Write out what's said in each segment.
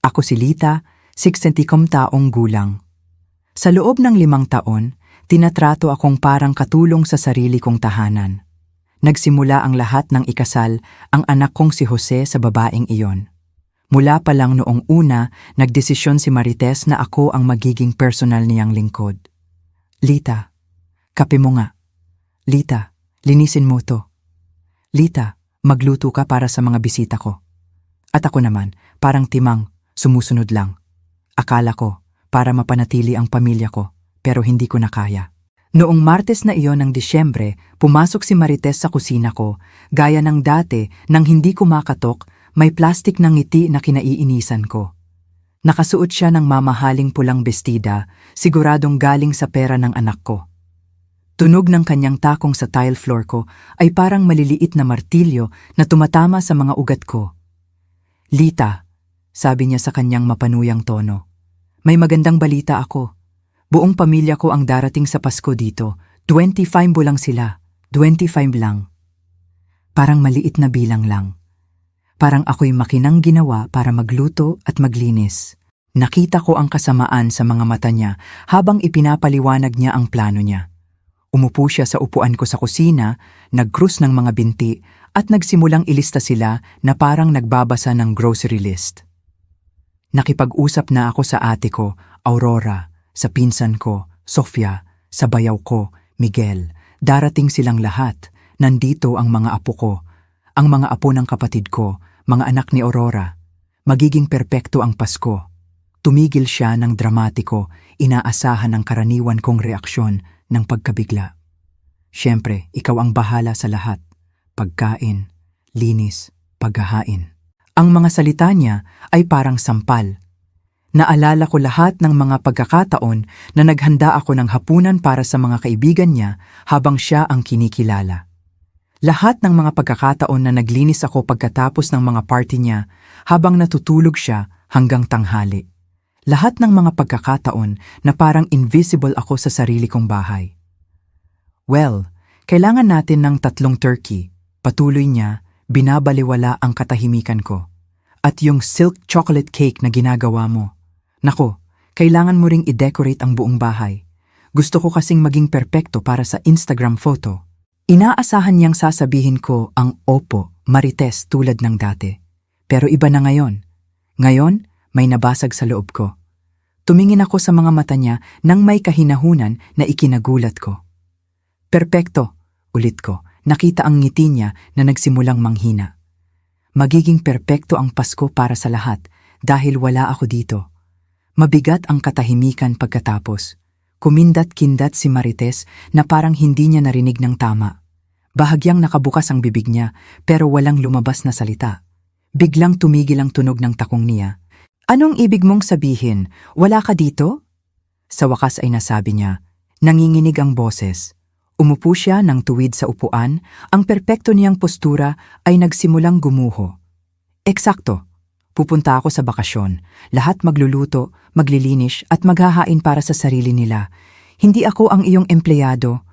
Ako si Lita, 60 taong gulang. Sa loob ng 5 taon, tinatrato akong parang katulong sa sarili kong tahanan. Nagsimula ang lahat ng ikasal ang anak kong si Jose sa babaeng iyon. Mula pa lang noong una, nagdesisyon si Marites na ako ang magiging personal niyang lingkod. Lita, kape mo nga. Lita, linisin mo to. Lita, magluto ka para sa mga bisita ko. At ako naman, parang timang, sumusunod lang. Akala ko, para mapanatili ang pamilya ko, pero hindi ko na kaya. Noong Martes na iyon ng Disyembre, pumasok si Marites sa kusina ko, gaya ng dati nang hindi ko makatok, may plastik ng ngiti na kinaiinisan ko. Nakasuot siya ng mamahaling pulang bestida, siguradong galing sa pera ng anak ko. Tunog ng kanyang takong sa tile floor ko ay parang maliliit na martilyo na tumatama sa mga ugat ko. Lita, sabi niya sa kanyang mapanuyang tono, may magandang balita ako. Buong pamilya ko ang darating sa Pasko dito. 25 lang sila. 25 lang. Parang maliit na bilang lang. Parang ako'y makinang ginawa para magluto at maglinis. Nakita ko ang kasamaan sa mga mata niya habang ipinapaliwanag niya ang plano niya. Umupo siya sa upuan ko sa kusina, nag-krus ng mga binti at nagsimulang ilista sila na parang nagbabasa ng grocery list. Nakipag-usap na ako sa ate ko, Aurora, sa pinsan ko, Sofia, sa bayaw ko, Miguel. Darating silang lahat. Nandito ang mga apo ko, ang mga apo ng kapatid ko, mga anak ni Aurora. Magiging perpekto ang Pasko. Tumigil siya ng dramatiko, inaasahan ang karaniwan kong reaksyon ng pagkabigla. Siyempre, ikaw ang bahala sa lahat. Pagkain, linis, paghahain. Ang mga salita niya ay parang sampal. Naalala ko lahat ng mga pagkakataon na naghanda ako ng hapunan para sa mga kaibigan niya habang siya ang kinikilala. Lahat ng mga pagkakataon na naglinis ako pagkatapos ng mga party niya habang natutulog siya hanggang tanghali. Lahat ng mga pagkakataon na parang invisible ako sa sarili kong bahay. Well, kailangan natin ng 3 turkey. Patuloy niya, binabaliwala ang katahimikan ko. At yung silk chocolate cake na ginagawa mo. Nako, kailangan mo ring i-decorate ang buong bahay. Gusto ko kasing maging perpekto para sa Instagram photo. Inaasahan niyang sasabihin ko ang opo, Marites tulad ng dati. Pero iba na ngayon. Ngayon, may nabasag sa loob ko. Tumingin ako sa mga mata niya nang may kahinahunan na ikinagulat ko. Perpekto, ulit ko. Nakita ang ngiti niya na nagsimulang manghina. Magiging perpekto ang Pasko para sa lahat dahil wala ako dito. Mabigat ang katahimikan pagkatapos. Kumindat-kindat si Marites na parang hindi niya narinig ng tama. Bahagyang nakabukas ang bibig niya pero walang lumabas na salita. Biglang tumigil ang tunog ng takong niya. Anong ibig mong sabihin? Wala ka dito? Sa wakas ay nasabi niya. Nanginginig ang boses. Umupo siya ng tuwid sa upuan, ang perpekto niyang postura ay nagsimulang gumuho. Eksakto, pupunta ako sa bakasyon, lahat magluluto, maglilinis at maghahain para sa sarili nila. Hindi ako ang iyong empleyado.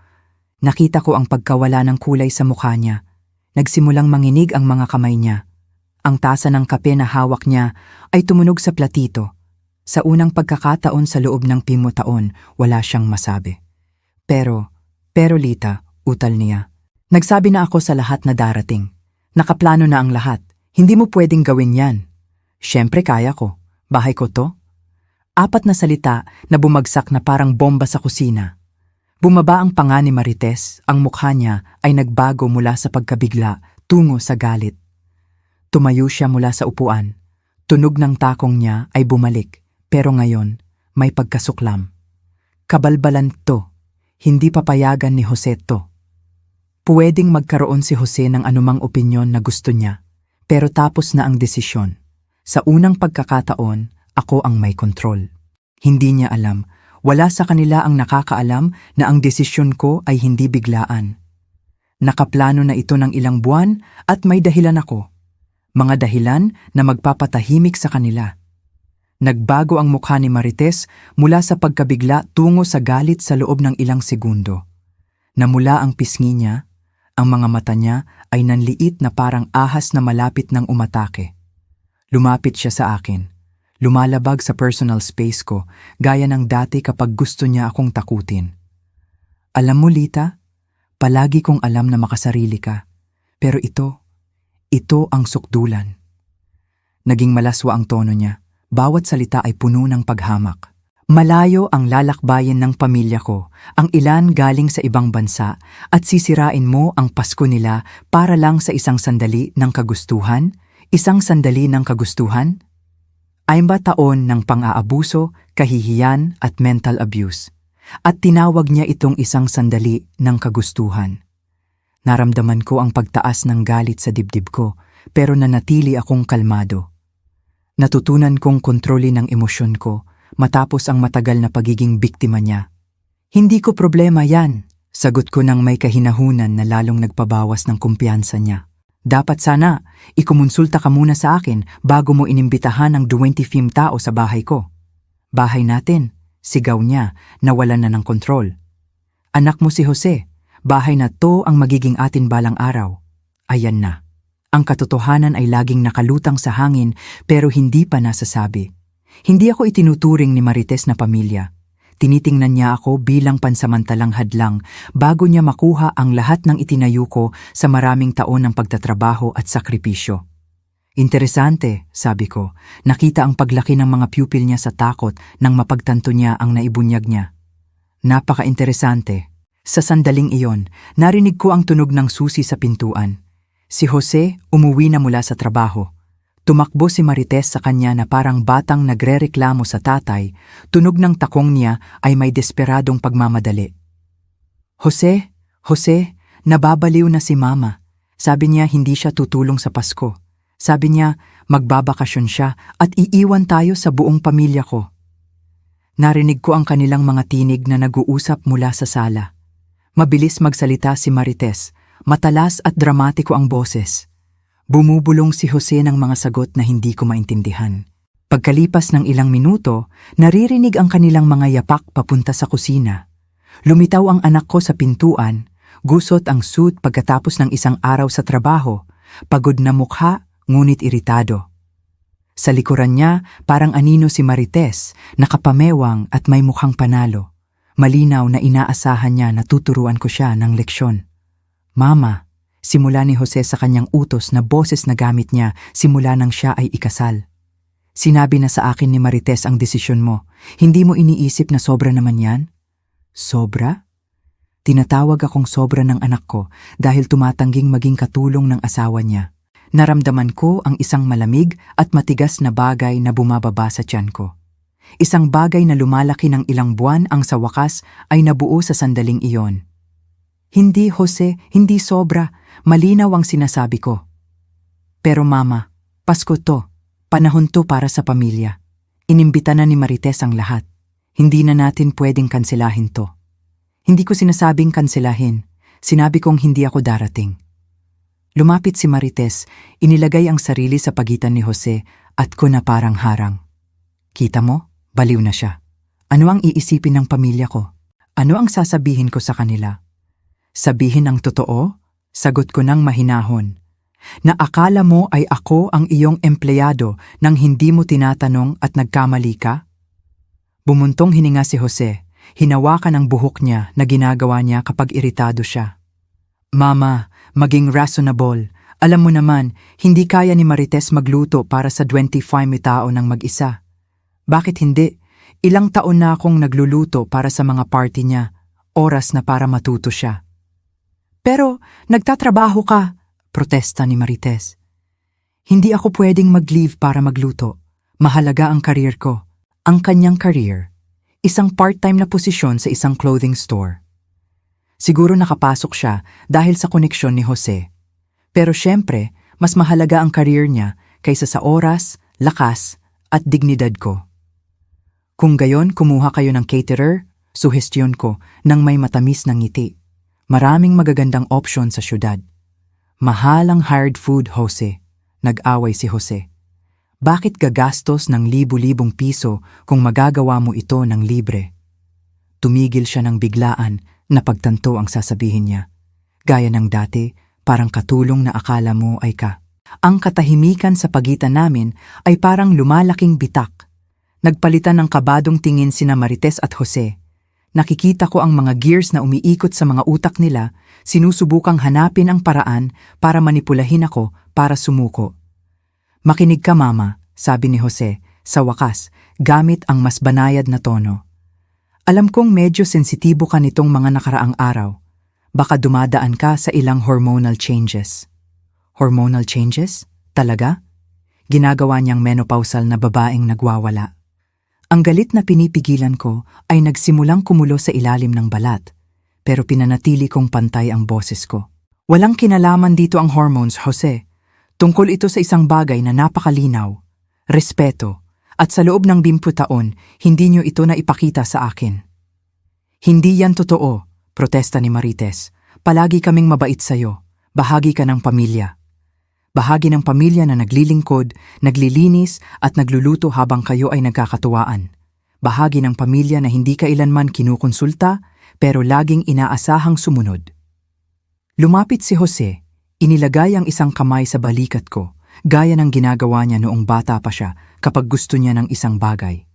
Nakita ko ang pagkawala ng kulay sa mukha niya. Nagsimulang manginig ang mga kamay niya. Ang tasa ng kape na hawak niya ay tumunog sa platito. Sa unang pagkakataon sa loob ng 5 taon, wala siyang masabi. Pero Lita, utal niya. Nagsabi na ako sa lahat na darating. Nakaplano na ang lahat. Hindi mo pwedeng gawin yan. Siyempre kaya ko. Bahay ko to. 4 na salita na bumagsak na parang bomba sa kusina. Bumaba ang panga ni Marites, ang mukha niya ay nagbago mula sa pagkabigla tungo sa galit. Tumayo siya mula sa upuan. Tunog ng takong niya ay bumalik, pero ngayon may pagkasuklam. Kabalbalan to. Hindi papayagan ni Jose to. Pwedeng magkaroon si Jose ng anumang opinyon na gusto niya, pero tapos na ang desisyon. Sa unang pagkakataon, ako ang may kontrol. Hindi niya alam, wala sa kanila ang nakakaalam na ang desisyon ko ay hindi biglaan. Nakaplano na ito ng ilang buwan at may dahilan ako. Mga dahilan na magpapatahimik sa kanila. Nagbago ang mukha ni Marites mula sa pagkabigla tungo sa galit sa loob ng ilang segundo. Namula ang pisngi niya, ang mga mata niya ay nanliit na parang ahas na malapit ng umatake. Lumapit siya sa akin. Lumalabag sa personal space ko, gaya ng dati kapag gusto niya akong takutin. Alam mo, Lita, palagi kong alam na makasarili ka. Pero ito ang sukdulan. Naging malaswa ang tono niya. Bawat salita ay puno ng paghamak. Malayo ang lalakbayin ng pamilya ko, ang ilan galing sa ibang bansa, at sisirain mo ang Pasko nila para lang sa isang sandali ng kagustuhan? Isang sandali ng kagustuhan? 50 taon ng pang-aabuso, kahihiyan at mental abuse. At tinawag niya itong isang sandali ng kagustuhan. Naramdaman ko ang pagtaas ng galit sa dibdib ko, pero nanatili akong kalmado. Natutunan kong kontrolin ang emosyon ko matapos ang matagal na pagiging biktima niya. Hindi ko problema yan, sagot ko nang may kahinahunan na lalong nagpabawas ng kumpiyansa niya. Dapat sana, ikumonsulta ka muna sa akin bago mo inimbitahan ang 25 tao sa bahay ko. Bahay natin, sigaw niya, nawalan na ng kontrol. Anak mo si Jose, bahay na to ang magiging atin balang araw. Ayan na. Ang katotohanan ay laging nakalutang sa hangin pero hindi pa nasasabi. Hindi ako itinuturing ni Marites na pamilya. Tinitingnan niya ako bilang pansamantalang hadlang bago niya makuha ang lahat ng itinayo ko sa maraming taon ng pagtatrabaho at sakripisyo. Interesante, sabi ko, nakita ang paglaki ng mga pupil niya sa takot nang mapagtanto niya ang naibunyag niya. Napaka-interesante. Sa sandaling iyon, narinig ko ang tunog ng susi sa pintuan. Si Jose umuwi na mula sa trabaho. Tumakbo si Marites sa kanya na parang batang nagrereklamo sa tatay, tunog ng takong niya ay may desperadong pagmamadali. Jose, nababaliw na si Mama. Sabi niya hindi siya tutulong sa Pasko. Sabi niya magbabakasyon siya at iiwan tayo sa buong pamilya ko. Narinig ko ang kanilang mga tinig na nag-uusap mula sa sala. Mabilis magsalita si Marites, matalas at dramatiko ang boses. Bumubulong si Jose ng mga sagot na hindi ko maintindihan. Pagkalipas ng ilang minuto, naririnig ang kanilang mga yapak papunta sa kusina. Lumitaw ang anak ko sa pintuan, gusot ang suit pagkatapos ng isang araw sa trabaho, pagod na mukha ngunit iritado. Sa likuran niya, parang anino si Marites, nakapamewang at may mukhang panalo. Malinaw na inaasahan niya na tuturuan ko siya ng leksyon. Mama, simula ni Jose sa kanyang utos na boses na gamit niya simula nang siya ay ikasal. Sinabi na sa akin ni Marites ang desisyon mo. Hindi mo iniisip na sobra naman yan? Sobra? Tinatawag akong sobra ng anak ko dahil tumatangging maging katulong ng asawa niya. Naramdaman ko ang isang malamig at matigas na bagay na bumababa sa tiyan ko. Isang bagay na lumalaki ng ilang buwan ang sa wakas ay nabuo sa sandaling iyon. Hindi, Jose, hindi sobra. Malinaw ang sinasabi ko. Pero Mama, Pasko to. Panahon to para sa pamilya. Inimbita na ni Marites ang lahat. Hindi na natin pwedeng kanselahin to. Hindi ko sinasabing kanselahin. Sinabi kong hindi ako darating. Lumapit si Marites, inilagay ang sarili sa pagitan ni Jose at ko na parang harang. Kita mo? Baliw na siya. Ano ang iisipin ng pamilya ko? Ano ang sasabihin ko sa kanila? Sabihin ang totoo? Sagot ko ng mahinahon. Na akala mo ay ako ang iyong empleyado nang hindi mo tinatanong at nagkamali ka? Bumuntong hininga si Jose. Hinawakan ang buhok niya na ginagawa niya kapag iritado siya. Mama, maging reasonable. Alam mo naman, hindi kaya ni Marites magluto para sa 25 tao ng mag-isa. Bakit hindi? Ilang taon na akong nagluluto para sa mga party niya. Oras na para matuto siya. Pero nagtatrabaho ka, protesta ni Marites. Hindi ako pwedeng mag-leave para magluto. Mahalaga ang career ko. Ang kanyang career. Isang part-time na posisyon sa isang clothing store. Siguro nakapasok siya dahil sa koneksyon ni Jose. Pero syempre, mas mahalaga ang career niya kaysa sa oras, lakas, at dignidad ko. Kung gayon kumuha kayo ng caterer, suhestyon ko nang may matamis ng ngiti. Maraming magagandang opsyon sa syudad. Mahal ang hired food, Jose. Nag-away si Jose. Bakit gagastos ng libu-libong piso kung magagawa mo ito ng libre? Tumigil siya ng biglaan na pagtanto ang sasabihin niya. Gaya ng dati, parang katulong na akala mo ay ka. Ang katahimikan sa pagitan namin ay parang lumalaking bitak. Nagpalitan ng kabadong tingin sina Marites at Jose. Nakikita ko ang mga gears na umiikot sa mga utak nila, sinusubukang hanapin ang paraan para manipulahin ako para sumuko. "Makinig ka, Mama," sabi ni Jose, sa wakas, gamit ang mas banayad na tono. "Alam kong medyo sensitibo ka nitong mga nakaraang araw. Baka dumadaan ka sa ilang hormonal changes." Hormonal changes? Talaga? Ginagawa niyang menopausal na babaeng nagwawala. Ang galit na pinipigilan ko ay nagsimulang kumulo sa ilalim ng balat, pero pinanatili kong pantay ang boses ko. "Walang kinalaman dito ang hormones, Jose. Tungkol ito sa isang bagay na napakalinaw, respeto, at sa loob ng 20 taon, hindi niyo ito na ipakita sa akin." "Hindi yan totoo," protesta ni Marites. "Palagi kaming mabait sa'yo. Bahagi ka ng pamilya. Bahagi ng pamilya na naglilingkod, naglilinis at nagluluto habang kayo ay nagkakatuwaan. Bahagi ng pamilya na hindi kailanman kinukonsulta pero laging inaasahang sumunod." Lumapit si Jose, inilagay ang isang kamay sa balikat ko, gaya ng ginagawa niya noong bata pa siya kapag gusto niya ng isang bagay.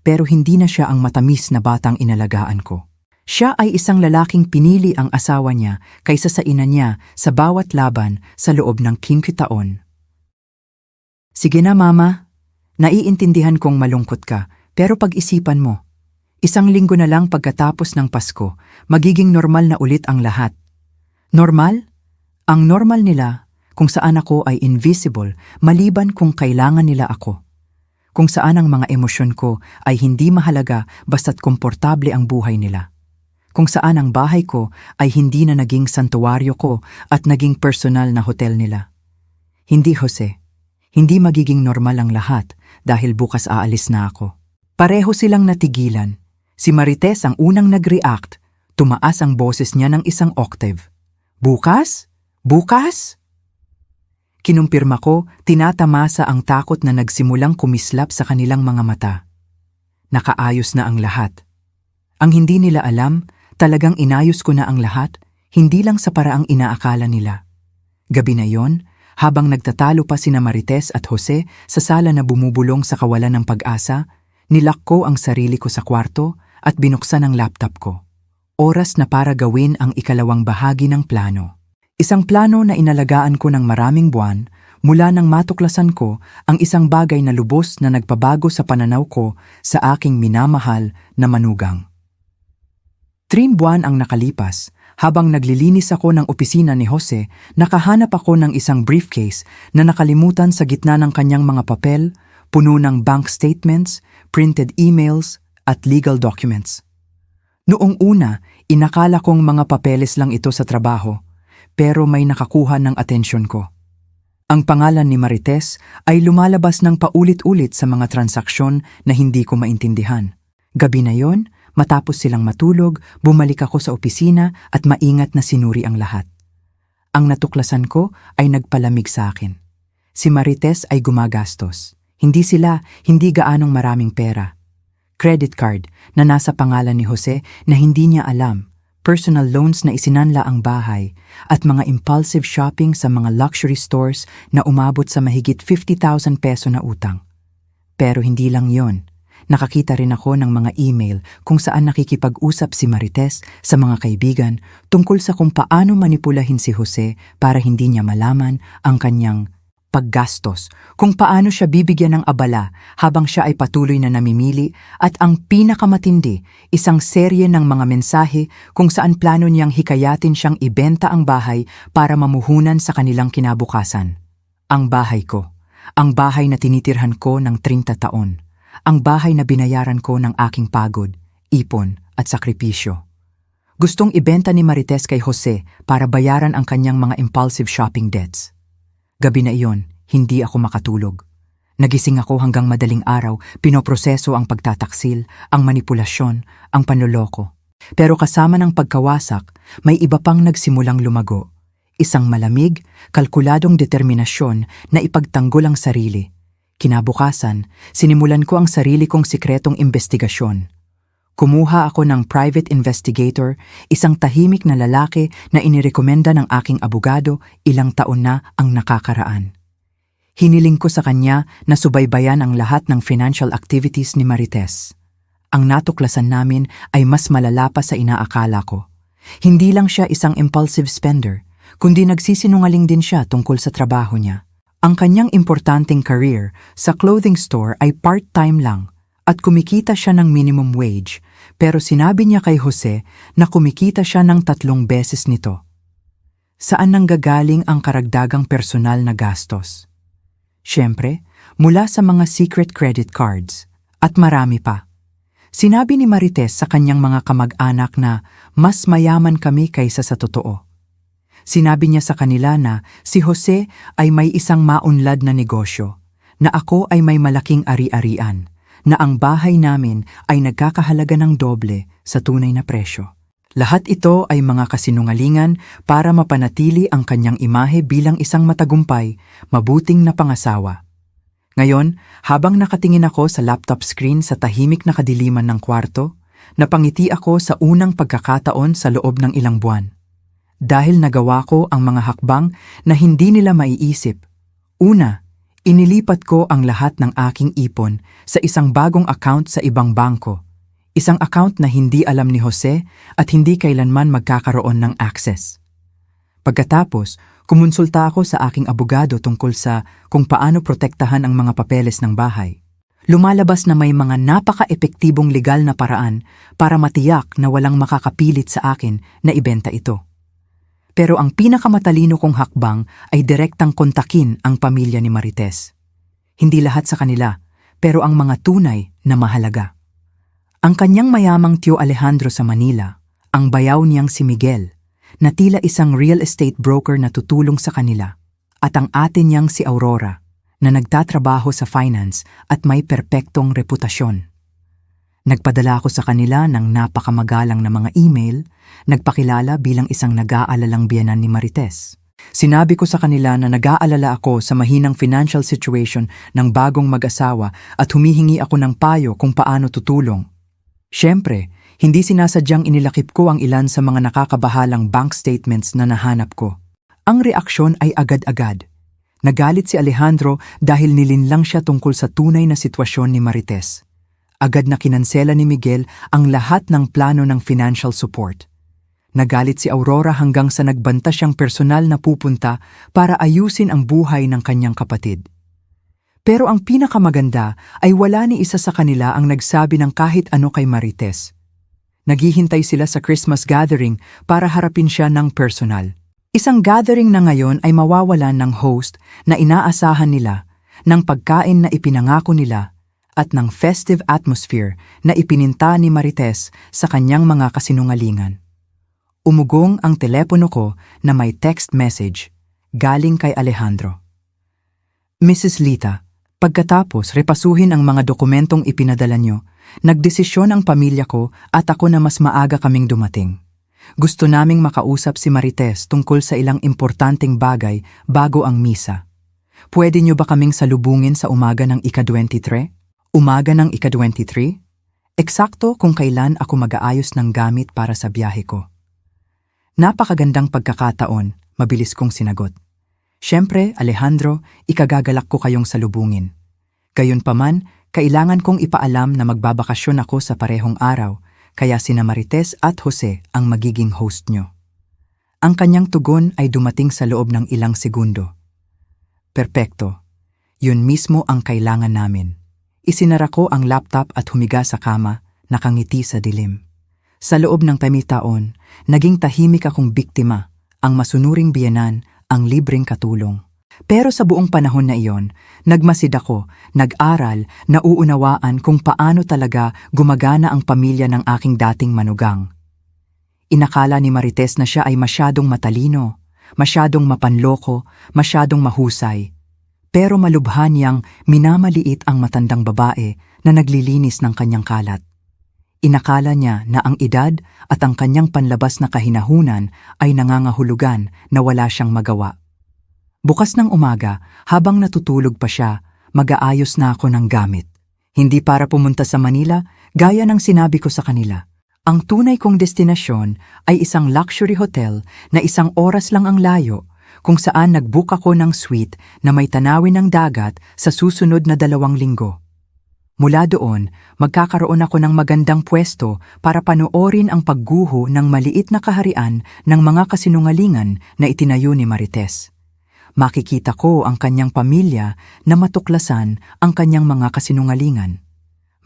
Pero hindi na siya ang matamis na batang inalagaan ko. Siya ay isang lalaking pinili ang asawa niya kaysa sa ina niya sa bawat laban sa loob ng 15 taon. "Sige na, Mama. Naiintindihan kong malungkot ka, pero pag-isipan mo. Isang linggo na lang pagkatapos ng Pasko, magiging normal na ulit ang lahat." "Normal? Ang normal nila kung saan ako ay invisible maliban kung kailangan nila ako. Kung saan ang mga emosyon ko ay hindi mahalaga basta't komportable ang buhay nila. Kung saan ang bahay ko ay hindi na naging santuwaryo ko at naging personal na hotel nila. Hindi, Jose. Hindi magiging normal ang lahat dahil bukas aalis na ako." Pareho silang natigilan. Si Marites ang unang nag-react. Tumaas ang boses niya ng isang octave. "Bukas? Bukas?" Kinumpirma ko, tinatamasa ang takot na nagsimulang kumislap sa kanilang mga mata. Nakaayos na ang lahat. Ang hindi nila alam, talagang inayos ko na ang lahat, hindi lang sa paraang inaakala nila. Gabi na yon, habang nagtatalo pa sina Marites at Jose sa sala na bumubulong sa kawalan ng pag-asa, nilak ko ang sarili ko sa kwarto at binuksan ang laptop ko. Oras na para gawin ang ikalawang bahagi ng plano. Isang plano na inalagaan ko ng maraming buwan mula nang matuklasan ko ang isang bagay na lubos na nagpabago sa pananaw ko sa aking minamahal na manugang. 3 buwan ang nakalipas, habang naglilinis ako ng opisina ni Jose, nakahanap ako ng isang briefcase na nakalimutan sa gitna ng kanyang mga papel, puno ng bank statements, printed emails, at legal documents. Noong una, inakala kong mga papeles lang ito sa trabaho, pero may nakakuha ng atensyon ko. Ang pangalan ni Marites ay lumalabas ng paulit-ulit sa mga transaksyon na hindi ko maintindihan. Gabi na yon, matapos silang matulog, bumalik ako sa opisina at maingat na sinuri ang lahat. Ang natuklasan ko ay nagpalamig sa akin. Si Marites ay gumagastos. Hindi gaanong maraming pera. Credit card na nasa pangalan ni Jose na hindi niya alam, personal loans na isinanla ang bahay, at mga impulsive shopping sa mga luxury stores na umabot sa mahigit 50,000 peso na utang. Pero hindi lang yon. Nakakita rin ako ng mga email kung saan nakikipag-usap si Marites sa mga kaibigan tungkol sa kung paano manipulahin si Jose para hindi niya malaman ang kanyang paggastos, kung paano siya bibigyan ng abala habang siya ay patuloy na namimili, at ang pinakamatindi, isang serye ng mga mensahe kung saan plano niyang hikayatin siyang ibenta ang bahay para mamuhunan sa kanilang kinabukasan. Ang bahay ko, ang bahay na tinitirhan ko ng 30 taon. Ang bahay na binayaran ko ng aking pagod, ipon at sakripisyo. Gustong ibenta ni Marites kay Jose para bayaran ang kanyang mga impulsive shopping debts. Gabi na iyon, hindi ako makatulog. Nagising ako hanggang madaling araw, pinoproseso ang pagtataksil, ang manipulasyon, ang panloloko. Pero kasama ng pagkawasak, may iba pang nagsimulang lumago. Isang malamig, kalkuladong determinasyon na ipagtanggol ang sarili. Kinabukasan, sinimulan ko ang sarili kong sikretong investigasyon. Kumuha ako ng private investigator, isang tahimik na lalaki na inirekomenda ng aking abogado ilang taon na ang nakakaraan. Hiniling ko sa kanya na subaybayan ang lahat ng financial activities ni Marites. Ang natuklasan namin ay mas malala pa sa inaakala ko. Hindi lang siya isang impulsive spender, kundi nagsisinungaling din siya tungkol sa trabaho niya. Ang kanyang importanteng career sa clothing store ay part-time lang at kumikita siya ng minimum wage, pero sinabi niya kay Jose na kumikita siya ng 3 beses nito. Saan nanggagaling ang karagdagang personal na gastos? Siyempre, mula sa mga secret credit cards at marami pa. Sinabi ni Marites sa kanyang mga kamag-anak na mas mayaman kami kaysa sa totoo. Sinabi niya sa kanila na si Jose ay may isang maunlad na negosyo, na ako ay may malaking ari-arian, na ang bahay namin ay nagkakahalaga ng doble sa tunay na presyo. Lahat ito ay mga kasinungalingan para mapanatili ang kanyang imahe bilang isang matagumpay, mabuting na pangasawa. Ngayon, habang nakatingin ako sa laptop screen sa tahimik na kadiliman ng kwarto, napangiti ako sa unang pagkakataon sa loob ng ilang buwan. Dahil nagawa ko ang mga hakbang na hindi nila maiisip. Una, inilipat ko ang lahat ng aking ipon sa isang bagong account sa ibang bangko. Isang account na hindi alam ni Jose at hindi kailanman magkakaroon ng access. Pagkatapos, kumonsulta ako sa aking abogado tungkol sa kung paano protektahan ang mga papeles ng bahay. Lumalabas na may mga napaka-epektibong legal na paraan para matiyak na walang makakapilit sa akin na ibenta ito. Pero ang pinakamatalino kong hakbang ay direktang kontakin ang pamilya ni Marites. Hindi lahat sa kanila, pero ang mga tunay na mahalaga. Ang kanyang mayamang tiyo Alejandro sa Manila, ang bayaw niyang si Miguel, na tila isang real estate broker na tutulong sa kanila, at ang ate niyang si Aurora, na nagtatrabaho sa finance at may perpektong reputasyon. Nagpadala ako sa kanila ng napakamagalang na mga email, nagpakilala bilang isang nag-aalalang biyenan ni Marites. Sinabi ko sa kanila na nag-aalala ako sa mahinang financial situation ng bagong mag-asawa at humihingi ako ng payo kung paano tutulong. Siyempre, hindi sinasadyang inilakip ko ang ilan sa mga nakakabahalang bank statements na nahanap ko. Ang reaksyon ay agad-agad. Nagalit si Alejandro dahil nilinlang siya tungkol sa tunay na sitwasyon ni Marites. Agad na kinansela ni Miguel ang lahat ng plano ng financial support. Nagalit si Aurora hanggang sa nagbanta siyang personal na pupunta para ayusin ang buhay ng kanyang kapatid. Pero ang pinakamaganda ay wala ni isa sa kanila ang nagsabi ng kahit ano kay Marites. Naghihintay sila sa Christmas gathering para harapin siya ng personal. Isang gathering na ngayon ay mawawalan ng host na inaasahan nila, ng pagkain na ipinangako nila, at ng festive atmosphere na ipininta ni Marites sa kanyang mga kasinungalingan. Umugong ang telepono ko na may text message galing kay Alejandro. Mrs. Lita, pagkatapos repasuhin ang mga dokumentong ipinadala nyo, nagdesisyon ang pamilya ko at ako na mas maaga kaming dumating. Gusto naming makausap si Marites tungkol sa ilang importanteng bagay bago ang misa. Pwede nyo ba kaming salubungin sa umaga ng ika-23? Umaga ng ika-23? Eksakto kung kailan ako mag-aayos ng gamit para sa biyahe ko. Napakagandang pagkakataon, mabilis kong sinagot. Siyempre, Alejandro, ikagagalak ko kayong salubungin. Gayunpaman, kailangan kong ipaalam na magbabakasyon ako sa parehong araw, kaya sina Marites at Jose ang magiging host nyo. Ang kanyang tugon ay dumating sa loob ng ilang segundo. Perpekto. Yun mismo ang kailangan namin. Isinara ko ang laptop at humiga sa kama, nakangiti sa dilim. Sa loob ng taon, naging tahimik akong biktima, ang masunuring biyenan, ang libreng katulong. Pero sa buong panahon na iyon, nagmasid ako, nag-aral, nauunawaan kung paano talaga gumagana ang pamilya ng aking dating manugang. Inakala ni Marites na siya ay masyadong matalino, masyadong mapanloko, masyadong mahusay. Pero malubha niyang minamaliit ang matandang babae na naglilinis ng kanyang kalat. Inakala niya na ang edad at ang kanyang panlabas na kahinahunan ay nangangahulugan na wala siyang magawa. Bukas ng umaga, habang natutulog pa siya, mag-aayos na ako ng gamit. Hindi para pumunta sa Manila, gaya ng sinabi ko sa kanila. Ang tunay kong destinasyon ay isang luxury hotel na 1 oras lang ang layo, kung saan nag-book ako ng suite na may tanawin ng dagat sa susunod na 2 linggo. Mula doon, magkakaroon ako ng magandang pwesto para panoorin ang pagguho ng maliit na kaharian ng mga kasinungalingan na itinayo ni Marites. Makikita ko ang kanyang pamilya na matuklasan ang kanyang mga kasinungalingan.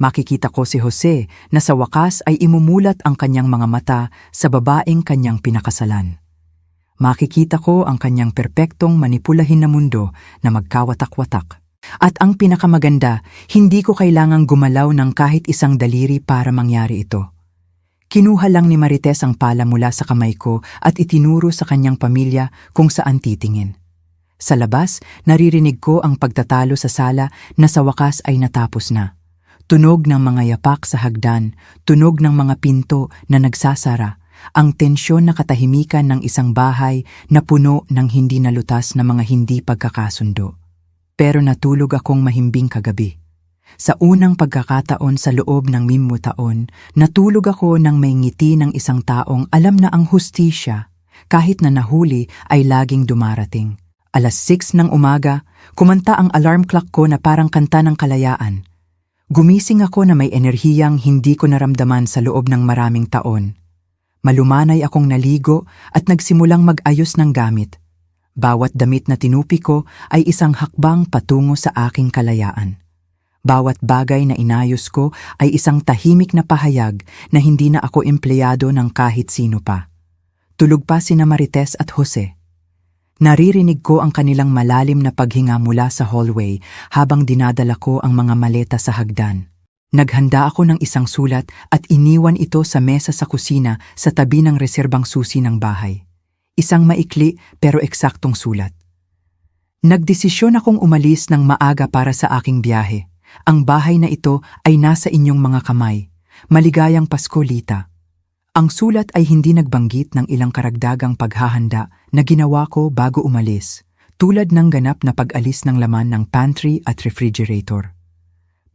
Makikita ko si Jose na sa wakas ay imumulat ang kanyang mga mata sa babaeng kanyang pinakasalan. Makikita ko ang kanyang perpektong manipulahin na mundo na magkawatak-watak. At ang pinakamaganda, hindi ko kailangang gumalaw ng kahit isang daliri para mangyari ito. Kinuha lang ni Marites ang pala mula sa kamay ko at itinuro sa kanyang pamilya kung saan titingin. Sa labas, naririnig ko ang pagtatalo sa sala na sa wakas ay natapos na. Tunog ng mga yapak sa hagdan, tunog ng mga pinto na nagsasara, ang tensyon na katahimikan ng isang bahay na puno ng hindi nalutas na mga hindi pagkakasundo. Pero natulog akong mahimbing kagabi. Sa unang pagkakataon sa loob ng 5 taon, natulog ako ng may ngiti ng isang taong alam na ang hustisya, kahit na nahuli ay laging dumarating. 6:00 ng umaga, kumanta ang alarm clock ko na parang kanta ng kalayaan. Gumising ako na may enerhiyang hindi ko naramdaman sa loob ng maraming taon. Malumanay akong naligo at nagsimulang mag-ayos ng gamit. Bawat damit na tinupi ko ay isang hakbang patungo sa aking kalayaan. Bawat bagay na inayos ko ay isang tahimik na pahayag na hindi na ako empleyado ng kahit sino pa. Tulog pa sina Marites at Jose. Naririnig ko ang kanilang malalim na paghinga mula sa hallway habang dinadala ko ang mga maleta sa hagdan. Naghanda ako ng isang sulat at iniwan ito sa mesa sa kusina sa tabi ng reserbang susi ng bahay. Isang maikli pero eksaktong sulat. Nagdesisyon akong umalis ng maaga para sa aking biyahe. Ang bahay na ito ay nasa inyong mga kamay. Maligayang Pasko, Lita. Ang sulat ay hindi nagbanggit ng ilang karagdagang paghahanda na ginawa ko bago umalis, tulad ng ganap na pag-alis ng laman ng pantry at refrigerator.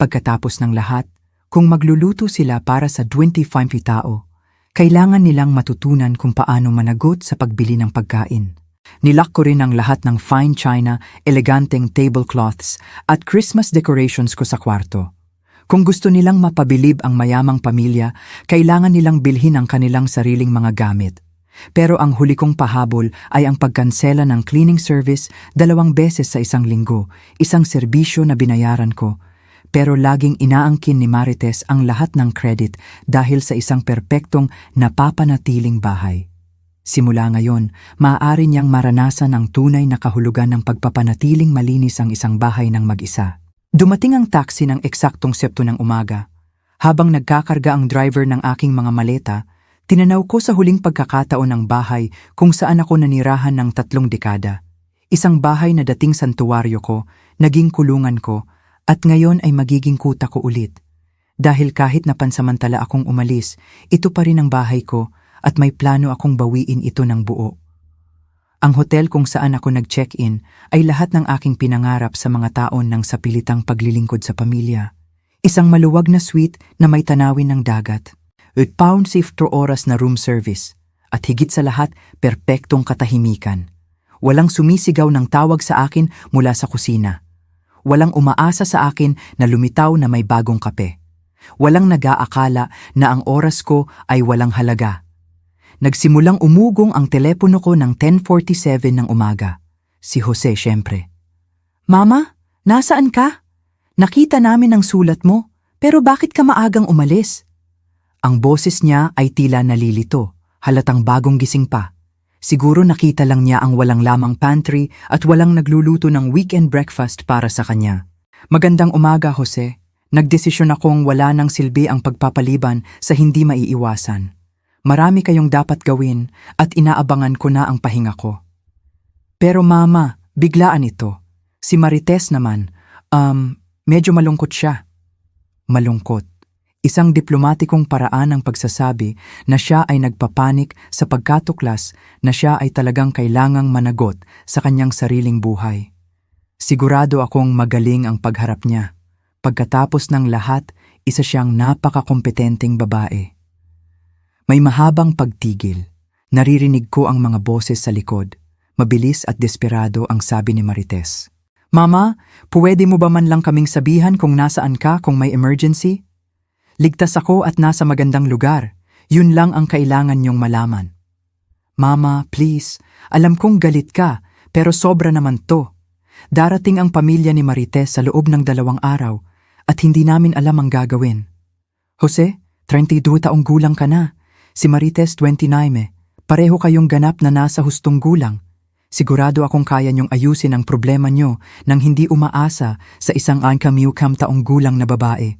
Pagkatapos ng lahat, kung magluluto sila para sa 25 tao, kailangan nilang matutunan kung paano managot sa pagbili ng pagkain. Nilak ko rin ang lahat ng fine china, eleganteng tablecloths at Christmas decorations ko sa kwarto. Kung gusto nilang mapabilib ang mayamang pamilya, kailangan nilang bilhin ang kanilang sariling mga gamit. Pero ang huli kong pahabol ay ang pagkansela ng cleaning service 2 beses sa isang linggo, isang serbisyo na binayaran ko. Pero laging inaangkin ni Marites ang lahat ng credit dahil sa isang perpektong napapanatiling bahay. Simula ngayon, maaari niyang maranasan ang tunay na kahulugan ng pagpapanatiling malinis ang isang bahay ng mag-isa. Dumating ang taxi ng eksaktong 7:00 ng umaga. Habang nagkakarga ang driver ng aking mga maleta, tinanaw ko sa huling pagkakataon ng bahay kung saan ako nanirahan ng 3 dekada. Isang bahay na dating santuwaryo ko, naging kulungan ko, at ngayon ay magiging kuta ko ulit. Dahil kahit napansamantala akong umalis, ito pa rin ang bahay ko at may plano akong bawiin ito ng buo. Ang hotel kung saan ako nag-check-in ay lahat ng aking pinangarap sa mga taon ng sapilitang paglilingkod sa pamilya. Isang maluwag na suite na may tanawin ng dagat. £8 oras na room service. At higit sa lahat, perpektong katahimikan. Walang sumisigaw ng tawag sa akin mula sa kusina. Walang umaasa sa akin na lumitaw na may bagong kape. Walang nag-aakala na ang oras ko ay walang halaga. Nagsimulang umugong ang telepono ko ng 10:47 ng umaga. Si Jose syempre. "Mama, nasaan ka? Nakita namin ang sulat mo, pero bakit ka maagang umalis?" Ang boses niya ay tila nalilito, halatang bagong gising pa. Siguro nakita lang niya ang walang lamang pantry at walang nagluluto ng weekend breakfast para sa kanya. "Magandang umaga, Jose. Nagdesisyon akong wala nang silbi ang pagpapaliban sa hindi maiiwasan. Marami kayong dapat gawin at inaabangan ko na ang pahinga ko." "Pero mama, biglaan ito. Si Marites naman, medyo malungkot siya." Malungkot. Isang diplomatikong paraan ng pagsasabi na siya ay nagpapanik sa pagkatuklas na siya ay talagang kailangang managot sa kanyang sariling buhay. Sigurado akong magaling ang pagharap niya. Pagkatapos ng lahat, isa siyang napakakompetenteng babae. May mahabang pagtigil. Naririnig ko ang mga boses sa likod. Mabilis at desperado ang sabi ni Marites. Mama, pwede mo ba man lang kaming sabihan kung nasaan ka kung may emergency? Ligtas ako at nasa magandang lugar. Yun lang ang kailangan niyong malaman. Mama, please. Alam kong galit ka, pero sobra naman to. Darating ang pamilya ni Marites sa loob ng 2 araw at hindi namin alam ang gagawin. Jose, 32 taong gulang ka na. Si Marites 29. Pareho kayong ganap na nasa hustong gulang. Sigurado akong kaya niyong ayusin ang problema niyo nang hindi umaasa sa isang angkamiukam taong gulang na babae.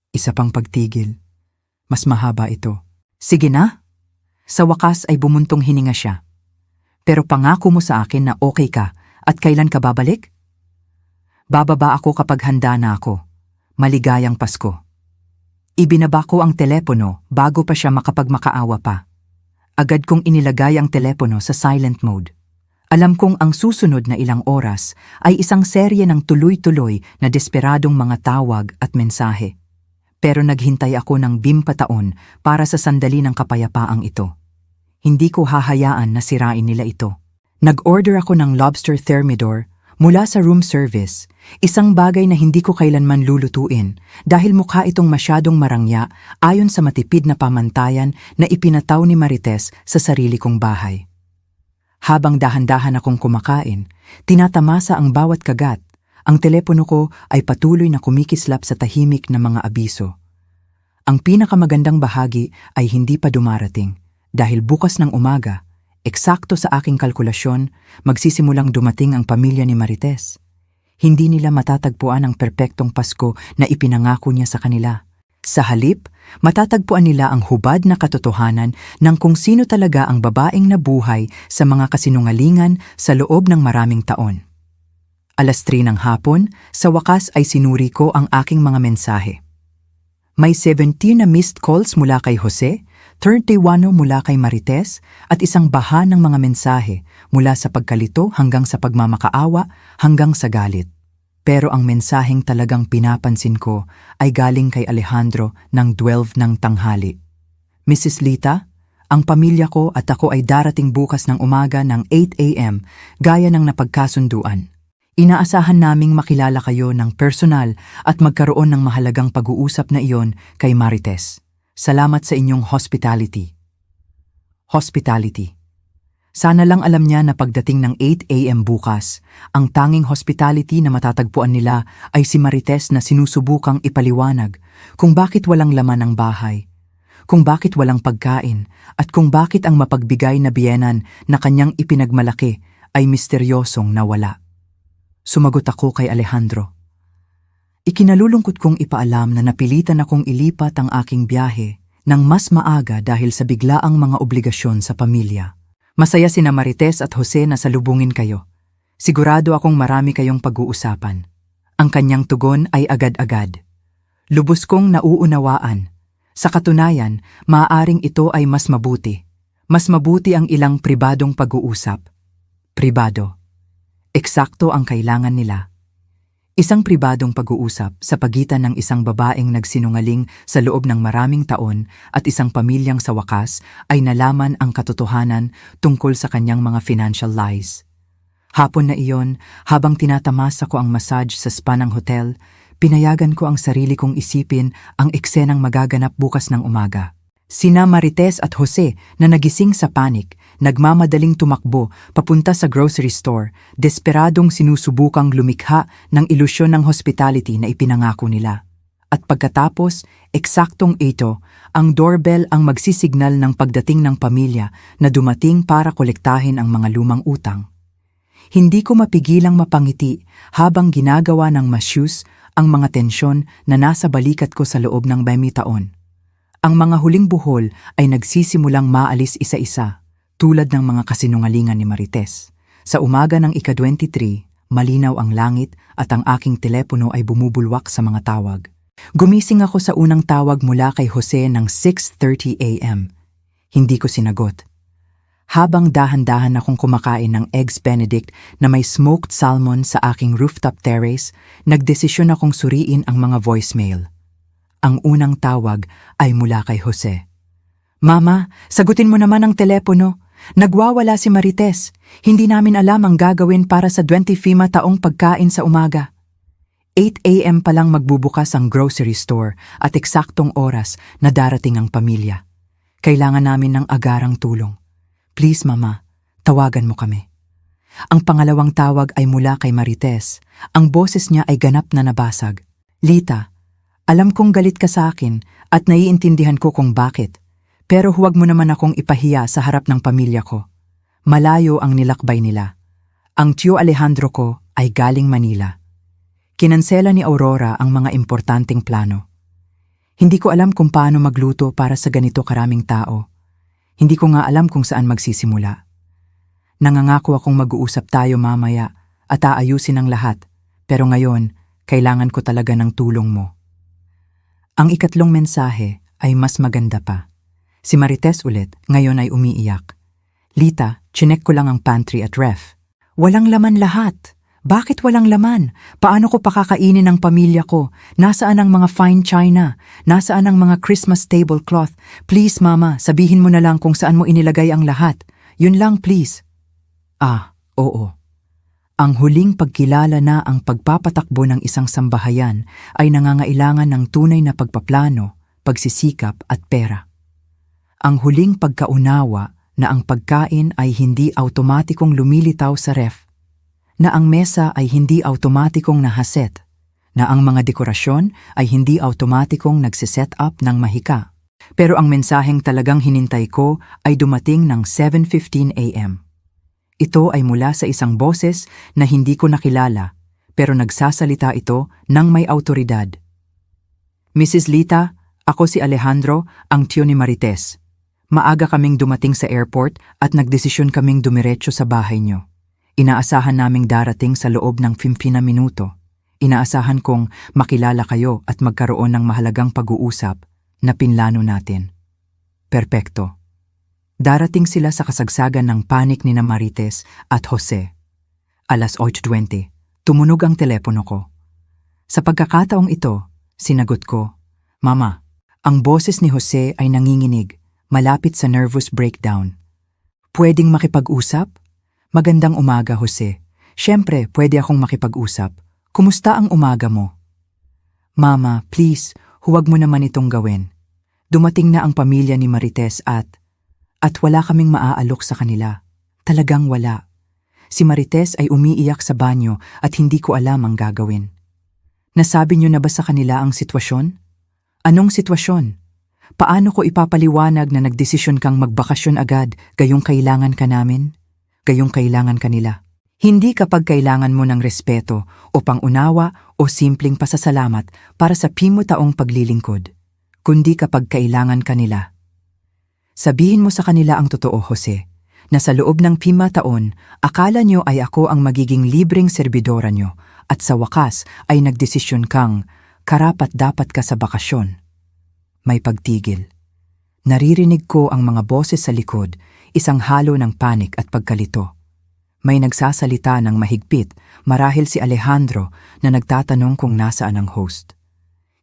Isa pang pagtigil. Mas mahaba ito. Sige na. Sa wakas ay bumuntong hininga siya. Pero pangako mo sa akin na okay ka at kailan ka babalik? Bababa ako kapag handa na ako. Maligayang Pasko. Ibinaba ko ang telepono bago pa siya makapagmakaawa pa. Agad kong inilagay ang telepono sa silent mode. Alam kong ang susunod na ilang oras ay isang serye ng tuloy-tuloy na desperadong mga tawag at mensahe. Pero naghintay ako ng bimpataon para sa sandali ng kapayapaang ito. Hindi ko hahayaan na sirain nila ito. Nag-order ako ng lobster thermidor mula sa room service, isang bagay na hindi ko kailanman lulutuin dahil mukha itong masyadong marangya ayon sa matipid na pamantayan na ipinataw ni Marites sa sarili kong bahay. Habang dahan-dahan akong kumakain, tinatamasa ang bawat kagat. Ang telepono ko ay patuloy na kumikislap sa tahimik na mga abiso. Ang pinakamagandang bahagi ay hindi pa dumarating dahil bukas ng umaga, eksakto sa aking kalkulasyon, magsisimulang dumating ang pamilya ni Marites. Hindi nila matatagpuan ang perpektong Pasko na ipinangako niya sa kanila. Sa halip, matatagpuan nila ang hubad na katotohanan ng kung sino talaga ang babaeng nabuhay sa mga kasinungalingan sa loob ng maraming taon. 3:00 ng hapon, sa wakas ay sinuri ko ang aking mga mensahe. May 17 na missed calls mula kay Jose, 31 mula kay Marites, at isang baha ng mga mensahe mula sa pagkalito hanggang sa pagmamakaawa hanggang sa galit. Pero ang mensaheng talagang pinapansin ko ay galing kay Alejandro ng 12 ng tanghali. Mrs. Lita, ang pamilya ko at ako ay darating bukas ng umaga ng 8 a.m. gaya ng napagkasunduan. Inaasahan naming makilala kayo ng personal at magkaroon ng mahalagang pag-uusap na iyon kay Marites. Salamat sa inyong hospitality. Hospitality. Sana lang alam niya na pagdating ng 8 a.m. bukas, ang tanging hospitality na matatagpuan nila ay si Marites na sinusubukang ipaliwanag kung bakit walang laman ang bahay, kung bakit walang pagkain, at kung bakit ang mapagbigay na biyenan na kanyang ipinagmalaki ay misteryosong nawala. Sumagot ako kay Alejandro. Ikinalulungkot kong ipaalam na napilitan akong ilipat ang aking biyahe ng mas maaga dahil sa biglaang mga obligasyon sa pamilya. Masaya sina Marites at Jose na salubungin kayo. Sigurado akong marami kayong pag-uusapan. Ang kanyang tugon ay agad-agad. Lubos kong nauunawaan. Sa katunayan, maaaring ito ay mas mabuti. Mas mabuti ang ilang pribadong pag-uusap. Pribado. Eksakto ang kailangan nila. Isang pribadong pag-uusap sa pagitan ng isang babaeng nagsinungaling sa loob ng maraming taon at isang pamilyang sa wakas ay nalaman ang katotohanan tungkol sa kanyang mga financial lies. Hapon na iyon, habang tinatamasa ko ang massage sa spa ng hotel, pinayagan ko ang sarili kong isipin ang eksenang magaganap bukas ng umaga. Sina Marites at Jose na nagising sa panik, nagmamadaling tumakbo papunta sa grocery store, desperadong sinusubukang lumikha ng ilusyon ng hospitality na ipinangako nila. At pagkatapos, eksaktong ito, ang doorbell ang magsisignal ng pagdating ng pamilya na dumating para kolektahin ang mga lumang utang. Hindi ko mapigilang mapangiti habang ginagawa ng masyus ang mga tensyon na nasa balikat ko sa loob ng 20 taon. Ang mga huling buhol ay nagsisimulang maalis isa-isa, tulad ng mga kasinungalingan ni Marites. Sa umaga ng ika-23, malinaw ang langit at ang aking telepono ay bumubulwak sa mga tawag. Gumising ako sa unang tawag mula kay Jose ng 6:30 a.m. Hindi ko sinagot. Habang dahan-dahan akong kumakain ng Eggs Benedict na may smoked salmon sa aking rooftop terrace, nagdesisyon akong suriin ang mga voicemail. Ang unang tawag ay mula kay Jose. Mama, sagutin mo naman ang telepono. Nagwawala si Marites. Hindi namin alam ang gagawin para sa 25 taong pagkain sa umaga. 8 a.m. pa lang magbubukas ang grocery store at eksaktong oras na darating ang pamilya. Kailangan namin ng agarang tulong. Please, Mama, tawagan mo kami. Ang pangalawang tawag ay mula kay Marites. Ang boses niya ay ganap na nabasag. Lita, alam kong galit ka sa akin at naiintindihan ko kung bakit. Pero huwag mo naman akong ipahiya sa harap ng pamilya ko. Malayo ang nilakbay nila. Ang tiyo Alejandro ko ay galing Manila. Kinansela ni Aurora ang mga importanteng plano. Hindi ko alam kung paano magluto para sa ganito karaming tao. Hindi ko nga alam kung saan magsisimula. Nangangako akong mag-uusap tayo mamaya at aayusin ang lahat. Pero ngayon, kailangan ko talaga ng tulong mo. Ang ikatlong mensahe ay mas maganda pa. Si Marites ulit, ngayon ay umiiyak. Lita, chinek ko lang ang pantry at ref. Walang laman lahat. Bakit walang laman? Paano ko pakakainin ang pamilya ko? Nasaan ang mga fine china? Nasaan ang mga Christmas tablecloth? Please, Mama, sabihin mo na lang kung saan mo inilagay ang lahat. Yun lang, please. Oo. Ang huling pagkilala na ang pagpapatakbo ng isang sambahayan ay nangangailangan ng tunay na pagpaplano, pagsisikap at pera. Ang huling pagkaunawa na ang pagkain ay hindi automatikong lumilitaw sa ref, na ang mesa ay hindi automatikong nahaset, na ang mga dekorasyon ay hindi automatikong nagsiset up ng mahika. Pero ang mensaheng talagang hinintay ko ay dumating ng 7:15 a.m. Ito ay mula sa isang boses na hindi ko nakilala, pero nagsasalita ito ng may autoridad. Mrs. Lita, ako si Alejandro, ang tiyo ni Marites. Maaga kaming dumating sa airport at nagdesisyon kaming dumiretso sa bahay nyo. Inaasahan naming darating sa loob ng 15 na minuto. Inaasahan kong makilala kayo at magkaroon ng mahalagang pag-uusap na pinlano natin. Perpekto. Darating sila sa kasagsagan ng panik ni Marites at Jose. Alas 8:20, tumunog ang telepono ko. Sa pagkakataong ito, sinagot ko, Mama, ang boses ni Jose ay nanginginig. Malapit sa nervous breakdown. Pwedeng makipag-usap? Magandang umaga, Jose. Siyempre, pwede akong makipag-usap. Kumusta ang umaga mo? Mama, please, huwag mo naman itong gawin. Dumating na ang pamilya ni Marites at wala kaming maaalok sa kanila. Talagang wala. Si Marites ay umiiyak sa banyo at hindi ko alam ang gagawin. Nasabi niyo na ba sa kanila ang sitwasyon? Anong sitwasyon? Paano ko ipapaliwanag na nagdesisyon kang magbakasyon agad gayong kailangan ka namin? Gayong kailangan kanila. Hindi kapag kailangan mo ng respeto o pangunawa o simpleng pasasalamat para sa 5 taong paglilingkod, kundi kapag kailangan kanila. Sabihin mo sa kanila ang totoo, Jose, na sa loob ng 5 taon, akala nyo ay ako ang magiging libreng serbidora nyo at sa wakas ay nagdesisyon kang karapat-dapat ka sa bakasyon. May pagtigil. Naririnig ko ang mga boses sa likod, isang halo ng panik at pagkalito. May nagsasalita ng mahigpit, marahil si Alejandro na nagtatanong kung nasaan ang host.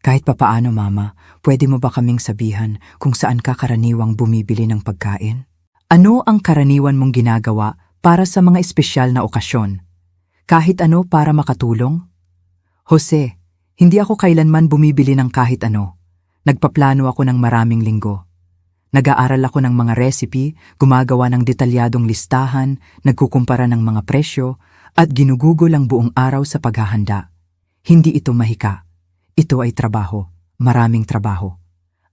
Kahit papaano, Mama, pwede mo ba kaming sabihan kung saan ka karaniwang bumibili ng pagkain? Ano ang karaniwan mong ginagawa para sa mga espesyal na okasyon? Kahit ano para makatulong? Jose, hindi ako kailanman bumibili ng kahit ano. Nagpaplano ako ng maraming linggo. Nag-aaral ako ng mga recipe, gumagawa ng detalyadong listahan, nagkukumpara ng mga presyo, at ginugugol ang buong araw sa paghahanda. Hindi ito mahika. Ito ay trabaho, maraming trabaho.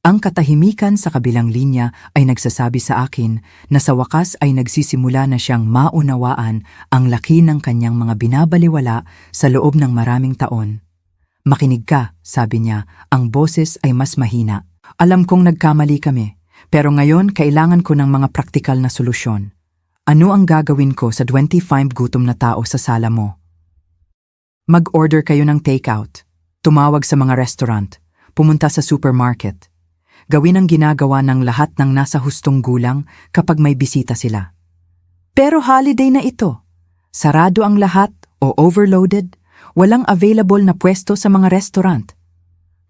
Ang katahimikan sa kabilang linya ay nagsasabi sa akin na sa wakas ay nagsisimula na siyang maunawaan ang laki ng kanyang mga binabaliwala sa loob ng maraming taon. Makinig ka, sabi niya, ang boses ay mas mahina. Alam kong nagkamali kami, pero ngayon kailangan ko ng mga praktikal na solusyon. Ano ang gagawin ko sa 25 gutom na tao sa sala mo? Mag-order kayo ng takeout, tumawag sa mga restaurant, pumunta sa supermarket. Gawin ang ginagawa ng lahat ng nasa hustong gulang kapag may bisita sila. Pero holiday na ito. Sarado ang lahat o overloaded. Walang available na pwesto sa mga restaurant.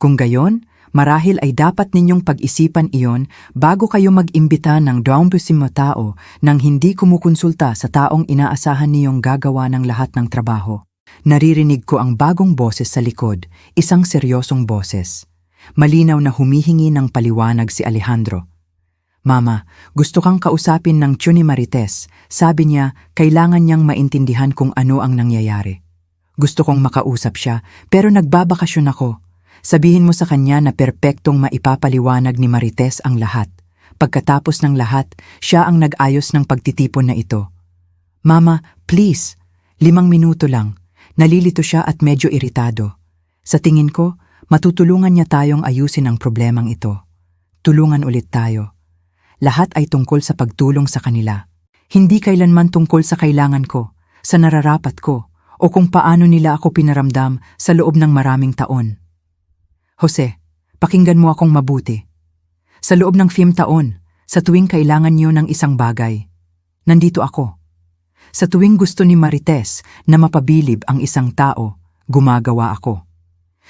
Kung gayon, Marahil ay dapat ninyong pag-isipan iyon bago kayo mag-imbita ng daunpusimo tao nang hindi kumukonsulta sa taong inaasahan niyong gagawa ng lahat ng trabaho. Naririnig ko ang bagong boses sa likod, isang seryosong boses. Malinaw na humihingi ng paliwanag si Alejandro. Mama, gusto kang kausapin ng tiyo ni Marites. Sabi niya, kailangan niyang maintindihan kung ano ang nangyayari. Gusto kong makausap siya, pero nagbabakasyon ako. Sabihin mo sa kanya na perpektong maipapaliwanag ni Marites ang lahat. Pagkatapos ng lahat, siya ang nag-ayos ng pagtitipon na ito. Mama, please, 5 minuto lang. Nalilito siya at medyo iritado. Sa tingin ko, matutulungan niya tayong ayusin ang problemang ito. Tulungan ulit tayo. Lahat ay tungkol sa pagtulong sa kanila. Hindi kailanman tungkol sa kailangan ko, sa nararapat ko, o kung paano nila ako pinaramdam sa loob ng maraming taon. Jose, pakinggan mo akong mabuti. Sa loob ng 5 taon, sa tuwing kailangan niyo ng isang bagay, nandito ako. Sa tuwing gusto ni Marites na mapabilib ang isang tao, gumagawa ako.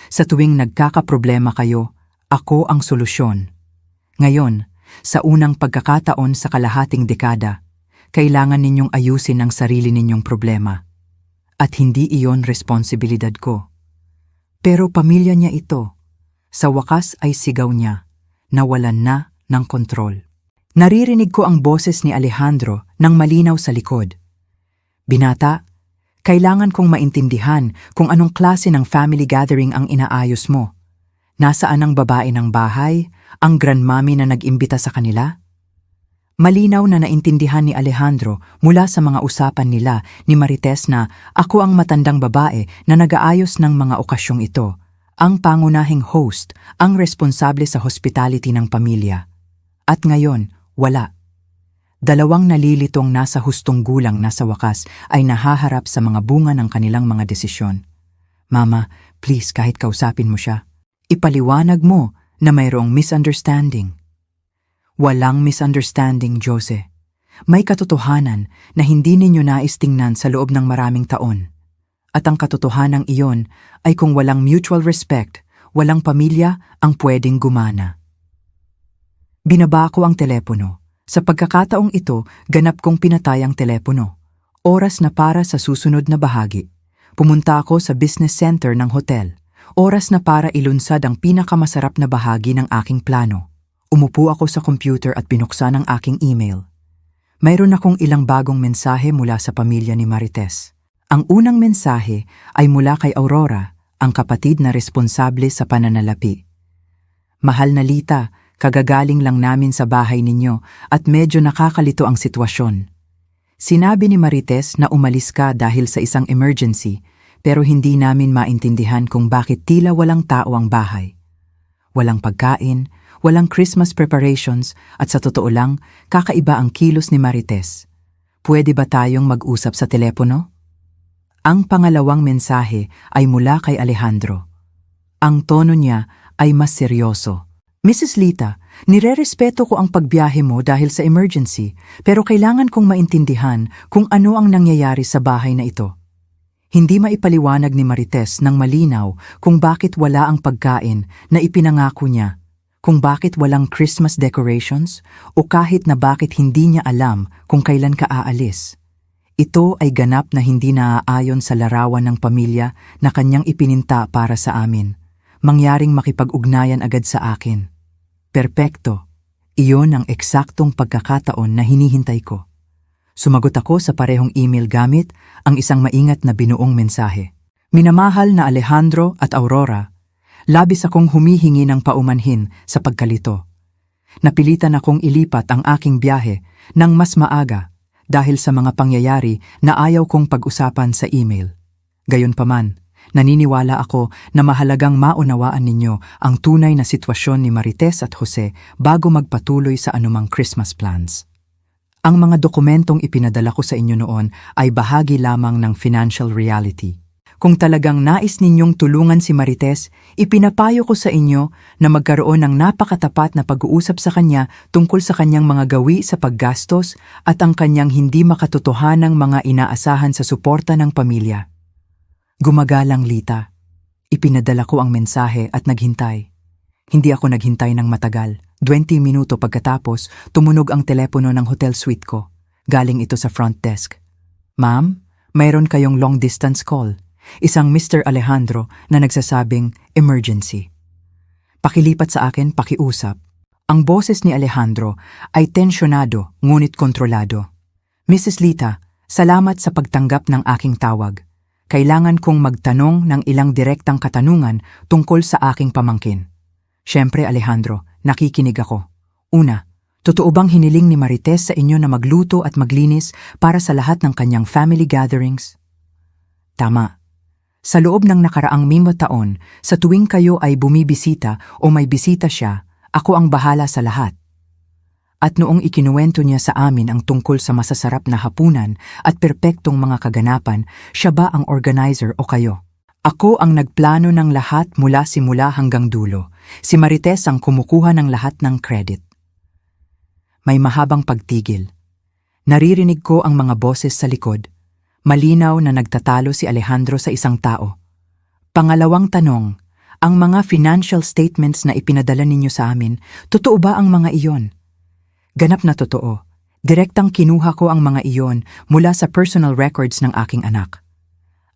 Sa tuwing nagkakaproblema kayo, ako ang solusyon. Ngayon, sa unang pagkakataon sa kalahating dekada, kailangan ninyong ayusin ang sarili ninyong problema. At hindi iyon responsibilidad ko. Pero pamilya niya ito. Sa wakas ay sigaw niya, nawalan na ng kontrol. Naririnig ko ang boses ni Alejandro nang malinaw sa likod. Binata, kailangan kong maintindihan kung anong klase ng family gathering ang inaayos mo. Nasaan ang babae ng bahay, ang grandmami na nag-imbita sa kanila? Malinaw na naintindihan ni Alejandro mula sa mga usapan nila ni Marites na ako ang matandang babae na nag-aayos ng mga okasyong ito. Ang pangunahing host, ang responsable sa hospitality ng pamilya. At ngayon, wala. 2 nalilitong nasa hustong gulang na sa wakas ay nahaharap sa mga bunga ng kanilang mga desisyon. Mama, please kahit kausapin mo siya. Ipaliwanag mo na mayroong misunderstanding. Walang misunderstanding, Jose. May katotohanan na hindi ninyo nais tingnan sa loob ng maraming taon. At ang katotohanang iyon ay kung walang mutual respect, walang pamilya ang pwedeng gumana. Binaba ko ang telepono. Sa pagkakataong ito, ganap kong pinatay ang telepono. Oras na para sa susunod na bahagi. Pumunta ako sa business center ng hotel. Oras na para ilunsad ang pinakamasarap na bahagi ng aking plano. Umupo ako sa computer at binuksan ang aking email. Mayroon akong ilang bagong mensahe mula sa pamilya ni Marites. Ang unang mensahe ay mula kay Aurora, ang kapatid na responsable sa pananalapi. Mahal na Lita, kagagaling lang namin sa bahay ninyo at medyo nakakalito ang sitwasyon. Sinabi ni Marites na umalis ka dahil sa isang emergency, pero hindi namin maintindihan kung bakit tila walang tao ang bahay. Walang pagkain, walang Christmas preparations at sa totoo lang, kakaiba ang kilos ni Marites. Pwede ba tayong mag-usap sa telepono? Ang pangalawang mensahe ay mula kay Alejandro. Ang tono niya ay mas seryoso. Mrs. Lita, nirerespeto ko ang pagbiyahe mo dahil sa emergency, pero kailangan kong maintindihan kung ano ang nangyayari sa bahay na ito. Hindi maipaliwanag ni Marites ng malinaw kung bakit wala ang pagkain na ipinangako niya, kung bakit walang Christmas decorations, o kahit na bakit hindi niya alam kung kailan ka aalis. Ito ay ganap na hindi naaayon sa larawan ng pamilya na kanyang ipininta para sa amin. Mangyaring makipag-ugnayan agad sa akin. Perpekto. Iyon ang eksaktong pagkakataon na hinihintay ko. Sumagot ako sa parehong email gamit ang isang maingat na binuong mensahe. Minamahal na Alejandro at Aurora, labis akong humihingi ng paumanhin sa pagkalito. Napilitan akong ilipat ang aking biyahe ng mas maaga dahil sa mga pangyayari na ayaw kong pag-usapan sa email. Gayunpaman, naniniwala ako na mahalagang maunawaan ninyo ang tunay na sitwasyon ni Marites at Jose bago magpatuloy sa anumang Christmas plans. Ang mga dokumentong ipinadala ko sa inyo noon ay bahagi lamang ng financial reality. Kung talagang nais ninyong tulungan si Marites, ipinapayo ko sa inyo na magkaroon ng napakatapat na pag-uusap sa kanya tungkol sa kanyang mga gawi sa paggastos at ang kanyang hindi makatotohanang mga inaasahan sa suporta ng pamilya. Gumagalang Lita. Ipinadala ko ang mensahe at naghintay. Hindi ako naghintay ng matagal. 20 minuto pagkatapos, tumunog ang telepono ng hotel suite ko. Galing ito sa front desk. Ma'am, mayroon kayong long distance call. Isang Mr. Alejandro na nagsasabing emergency. Pakilipat sa akin, pakiusap. Ang boses ni Alejandro ay tensyonado ngunit kontrolado. Mrs. Lita, salamat sa pagtanggap ng aking tawag. Kailangan kong magtanong ng ilang direktang katanungan tungkol sa aking pamangkin. Siyempre, Alejandro, nakikinig ako. Una, totoo bang hiniling ni Marites sa inyo na magluto at maglinis para sa lahat ng kanyang family gatherings? Tama. Sa loob ng nakaraang 5 taon, sa tuwing kayo ay bumibisita o may bisita siya, ako ang bahala sa lahat. At noong ikinuwento niya sa amin ang tungkol sa masasarap na hapunan at perpektong mga kaganapan, siya ba ang organizer o kayo? Ako ang nagplano ng lahat mula simula hanggang dulo. Si Marites ang kumukuha ng lahat ng credit. May mahabang pagtigil. Naririnig ko ang mga boses sa likod. Malinaw na nagtatalo si Alejandro sa isang tao. Pangalawang tanong, ang mga financial statements na ipinadala ninyo sa amin, totoo ba ang mga iyon? Ganap na totoo. Direktang kinuha ko ang mga iyon mula sa personal records ng aking anak.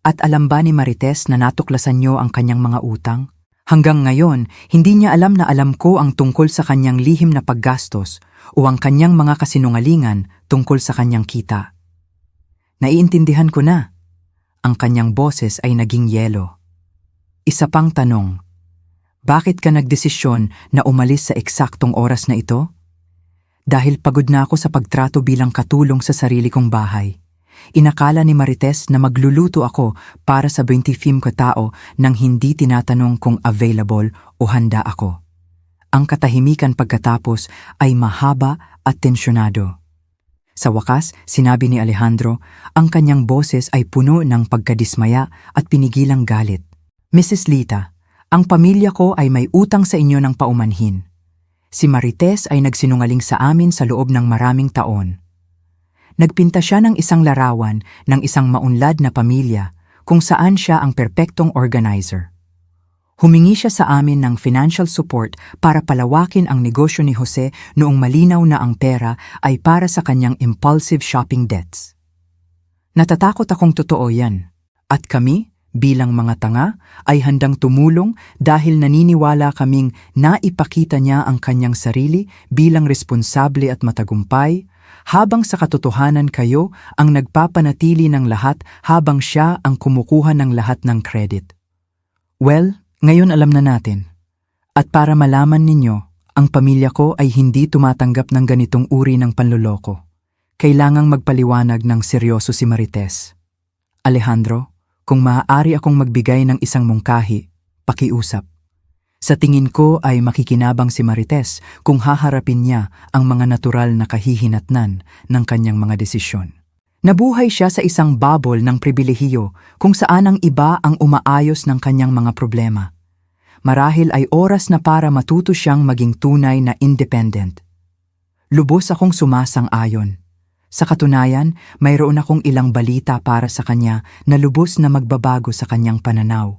At alam ba ni Marites na natuklasan niyo ang kanyang mga utang? Hanggang ngayon, hindi niya alam na alam ko ang tungkol sa kanyang lihim na paggastos o ang kanyang mga kasinungalingan tungkol sa kanyang kita. Naiintindihan ko na. Ang kanyang boses ay naging yelo. Isa pang tanong, bakit ka nagdesisyon na umalis sa eksaktong oras na ito? Dahil pagod na ako sa pagtrato bilang katulong sa sarili kong bahay. Inakala ni Marites na magluluto ako para sa 25 katao nang hindi tinatanong kung available o handa ako. Ang katahimikan pagkatapos ay mahaba at tensyonado. Sa wakas, sinabi ni Alejandro, ang kanyang boses ay puno ng pagkadismaya at pinigilang galit. Mrs. Lita, ang pamilya ko ay may utang sa inyo ng paumanhin. Si Marites ay nagsinungaling sa amin sa loob ng maraming taon. Nagpinta siya ng isang larawan ng isang maunlad na pamilya kung saan siya ang perpektong organizer. Humingi siya sa amin ng financial support para palawakin ang negosyo ni Jose noong malinaw na ang pera ay para sa kanyang impulsive shopping debts. Natatakot akong totoo yan. At kami, bilang mga tanga, ay handang tumulong dahil naniniwala kaming naipakita niya ang kanyang sarili bilang responsable at matagumpay, habang sa katotohanan kayo ang nagpapanatili ng lahat habang siya ang kumukuha ng lahat ng credit. Well, ngayon alam na natin. At para malaman ninyo, ang pamilya ko ay hindi tumatanggap ng ganitong uri ng panloloko. Kailangang magpaliwanag ng seryoso si Marites. Alejandro, kung maaari akong magbigay ng isang mungkahi, pakiusap. Sa tingin ko ay makikinabang si Marites kung haharapin niya ang mga natural na kahihinatnan ng kanyang mga desisyon. Nabuhay siya sa isang bubble ng pribilehiyo kung saan ang iba ang umaayos ng kanyang mga problema. Marahil ay oras na para matuto siyang maging tunay na independent. Lubos akong sumasang-ayon. Sa katunayan, mayroon akong ilang balita para sa kanya na lubos na magbabago sa kanyang pananaw.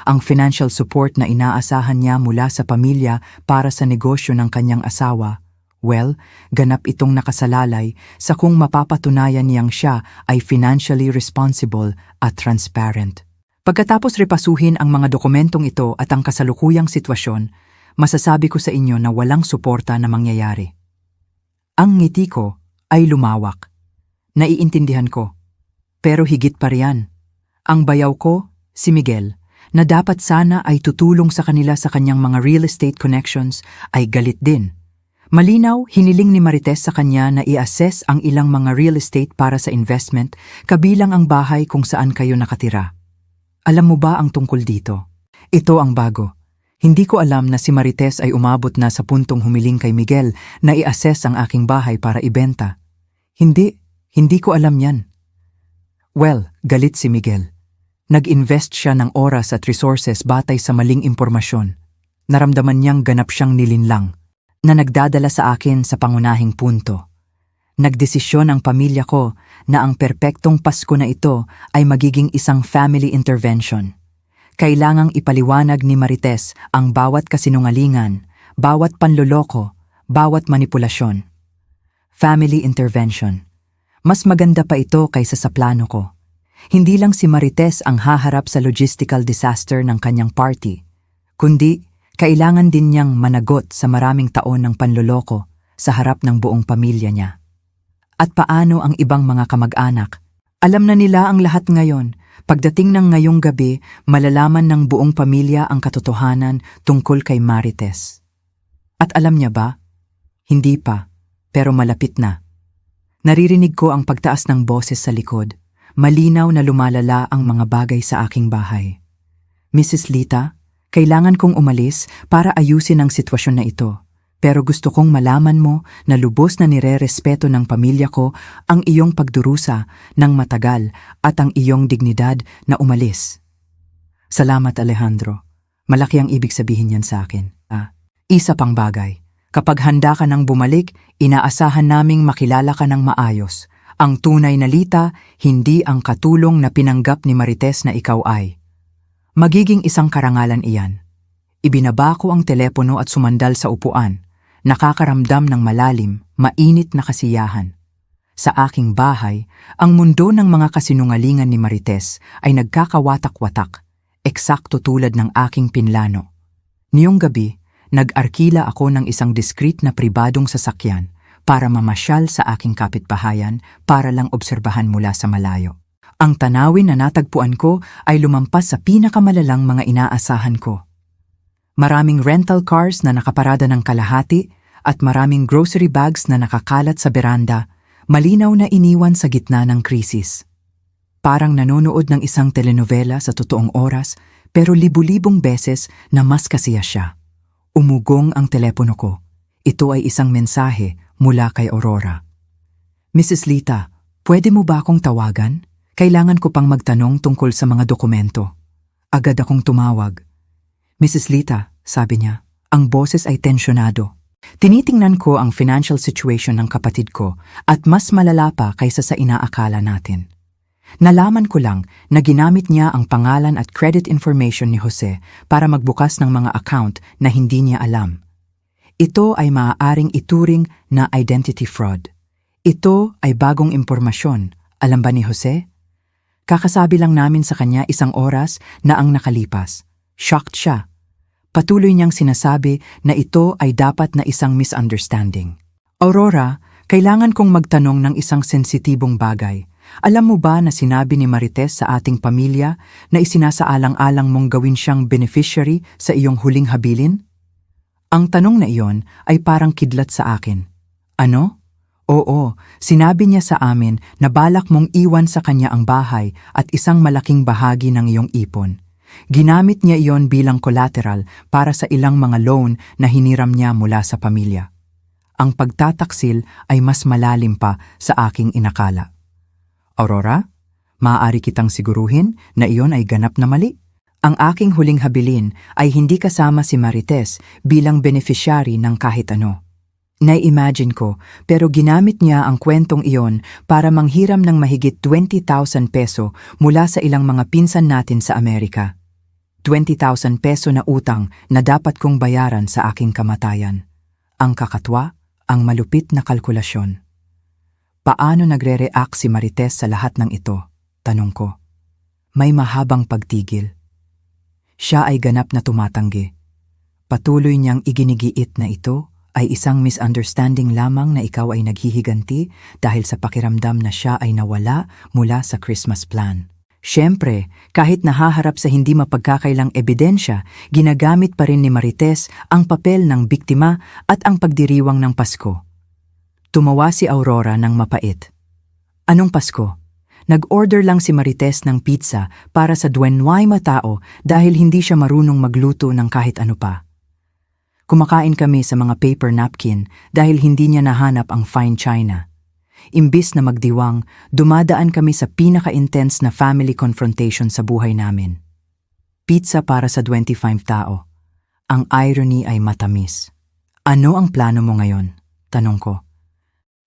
Ang financial support na inaasahan niya mula sa pamilya para sa negosyo ng kanyang asawa, well, ganap itong nakasalalay sa kung mapapatunayan niyang siya ay financially responsible at transparent. Pagkatapos repasuhin ang mga dokumentong ito at ang kasalukuyang sitwasyon, masasabi ko sa inyo na walang suporta na mangyayari. Ang ngiti ko ay lumawak. Naiintindihan ko. Pero higit pa riyan, ang bayaw ko, si Miguel, na dapat sana ay tutulong sa kanila sa kanyang mga real estate connections, ay galit din. Malinaw, hiniling ni Marites sa kanya na i-assess ang ilang mga real estate para sa investment, kabilang ang bahay kung saan kayo nakatira. Alam mo ba ang tungkol dito? Ito ang bago. Hindi ko alam na si Marites ay umabot na sa puntong humiling kay Miguel na i-assess ang aking bahay para ibenta. Hindi ko alam yan. Well, galit si Miguel. Nag-invest siya ng oras at resources batay sa maling impormasyon. Naramdaman niyang ganap siyang nilinlang, na nagdadala sa akin sa pangunahing punto. Nagdesisyon ang pamilya ko na ang perpektong Pasko na ito ay magiging isang family intervention. kailangang ipaliwanag ni Marites ang bawat kasinungalingan, bawat panloloko, bawat manipulasyon. Family intervention. Mas maganda pa ito kaysa sa plano ko. Hindi lang si Marites ang haharap sa logistical disaster ng kanyang party, kundi kailangan din niyang managot sa maraming taon ng panloloko sa harap ng buong pamilya niya. At paano ang ibang mga kamag-anak? Alam na nila ang lahat ngayon. Pagdating ng ngayong gabi, malalaman ng buong pamilya ang katotohanan tungkol kay Marites. At alam niya ba? Hindi pa, pero malapit na. Naririnig ko ang pagtaas ng boses sa likod. Malinaw na lumalala ang mga bagay sa aking bahay. Mrs. Lita, kailangan kong umalis para ayusin ang sitwasyon na ito. Pero gusto kong malaman mo na lubos na nire-respeto ng pamilya ko ang iyong pagdurusa ng matagal at ang iyong dignidad na umalis. Salamat, Alejandro. Malaki ang ibig sabihin niyan sa akin. Isa pang bagay. Kapag handa ka nang bumalik, inaasahan naming makilala ka ng maayos. Ang tunay na Lita, hindi ang katulong na pinanggap ni Marites na ikaw ay. Magiging isang karangalan iyan. Ibinaba ko ang telepono at sumandal sa upuan. Nakakaramdam ng malalim, mainit na kasiyahan. Sa aking bahay, ang mundo ng mga kasinungalingan ni Marites ay nagkakawatak-watak, eksakto tulad ng aking pinlano. Niyong gabi, nag-arkila ako ng isang discreet na pribadong sasakyan para mamasyal sa aking kapitbahayan para lang obserbahan mula sa malayo. Ang tanawin na natagpuan ko ay lumampas sa pinakamalalang mga inaasahan ko. Maraming rental cars na nakaparada ng kalahati at maraming grocery bags na nakakalat sa beranda, malinaw na iniwan sa gitna ng krisis. Parang nanonood ng isang telenovela sa totoong oras, pero libu-libong beses na mas kasiya siya. Umugong ang telepono ko. Ito ay isang mensahe mula kay Aurora. Mrs. Lita, pwede mo ba akong tawagan? Kailangan ko pang magtanong tungkol sa mga dokumento. Agad akong tumawag. Mrs. Lita, sabi niya, ang boses ay tensyonado. Tinitingnan ko ang financial situation ng kapatid ko at mas malala pa kaysa sa inaakala natin. Nalaman ko lang na ginamit niya ang pangalan at credit information ni Jose para magbukas ng mga account na hindi niya alam. Ito ay maaaring ituring na identity fraud. Ito ay bagong impormasyon. Alam ba ni Jose? Kakasabi lang namin sa kanya isang oras na ang nakalipas. Shocked siya. Patuloy niyang sinasabi na ito ay dapat na isang misunderstanding. Aurora, kailangan kong magtanong ng isang sensitibong bagay. Alam mo ba na sinabi ni Marites sa ating pamilya na isinasaalang-alang mong gawin siyang beneficiary sa iyong huling habilin? Ang tanong na iyon ay parang kidlat sa akin. Ano? Oo, sinabi niya sa amin na balak mong iwan sa kanya ang bahay at isang malaking bahagi ng iyong ipon. Ginamit niya iyon bilang collateral para sa ilang mga loan na hiniram niya mula sa pamilya. Ang pagtataksil ay mas malalim pa sa aking inakala. Aurora, maaari kitang siguruhin na iyon ay ganap na mali. Ang aking huling habilin ay hindi kasama si Marites bilang beneficiary ng kahit ano. Nai-imagine ko, pero ginamit niya ang kwentong iyon para manghiram ng mahigit 20,000 peso mula sa ilang mga pinsan natin sa Amerika. 20,000 peso na utang na dapat kong bayaran sa aking kamatayan. Ang kakatwa, ang malupit na kalkulasyon. Paano nagre-react si Marites sa lahat ng ito? Tanong ko. May mahabang pagtigil. Siya ay ganap na tumatanggi. Patuloy niyang iginigiit na ito ay isang misunderstanding lamang na ikaw ay naghihiganti dahil sa pakiramdam na siya ay nawala mula sa Christmas plan. Siyempre, kahit nahaharap sa hindi mapagkakailang ebidensya, ginagamit pa rin ni Marites ang papel ng biktima at ang pagdiriwang ng Pasko. Tumawa si Aurora ng mapait. Anong Pasko? Nag-order lang si Marites ng pizza para sa duwenway matao dahil hindi siya marunong magluto ng kahit ano pa. Kumakain kami sa mga paper napkin dahil hindi niya nahanap ang fine china. Imbis na magdiwang, dumadaan kami sa pinaka-intense na family confrontation sa buhay namin. Pizza para sa 25 tao. Ang irony ay matamis. Ano ang plano mo ngayon? Tanong ko.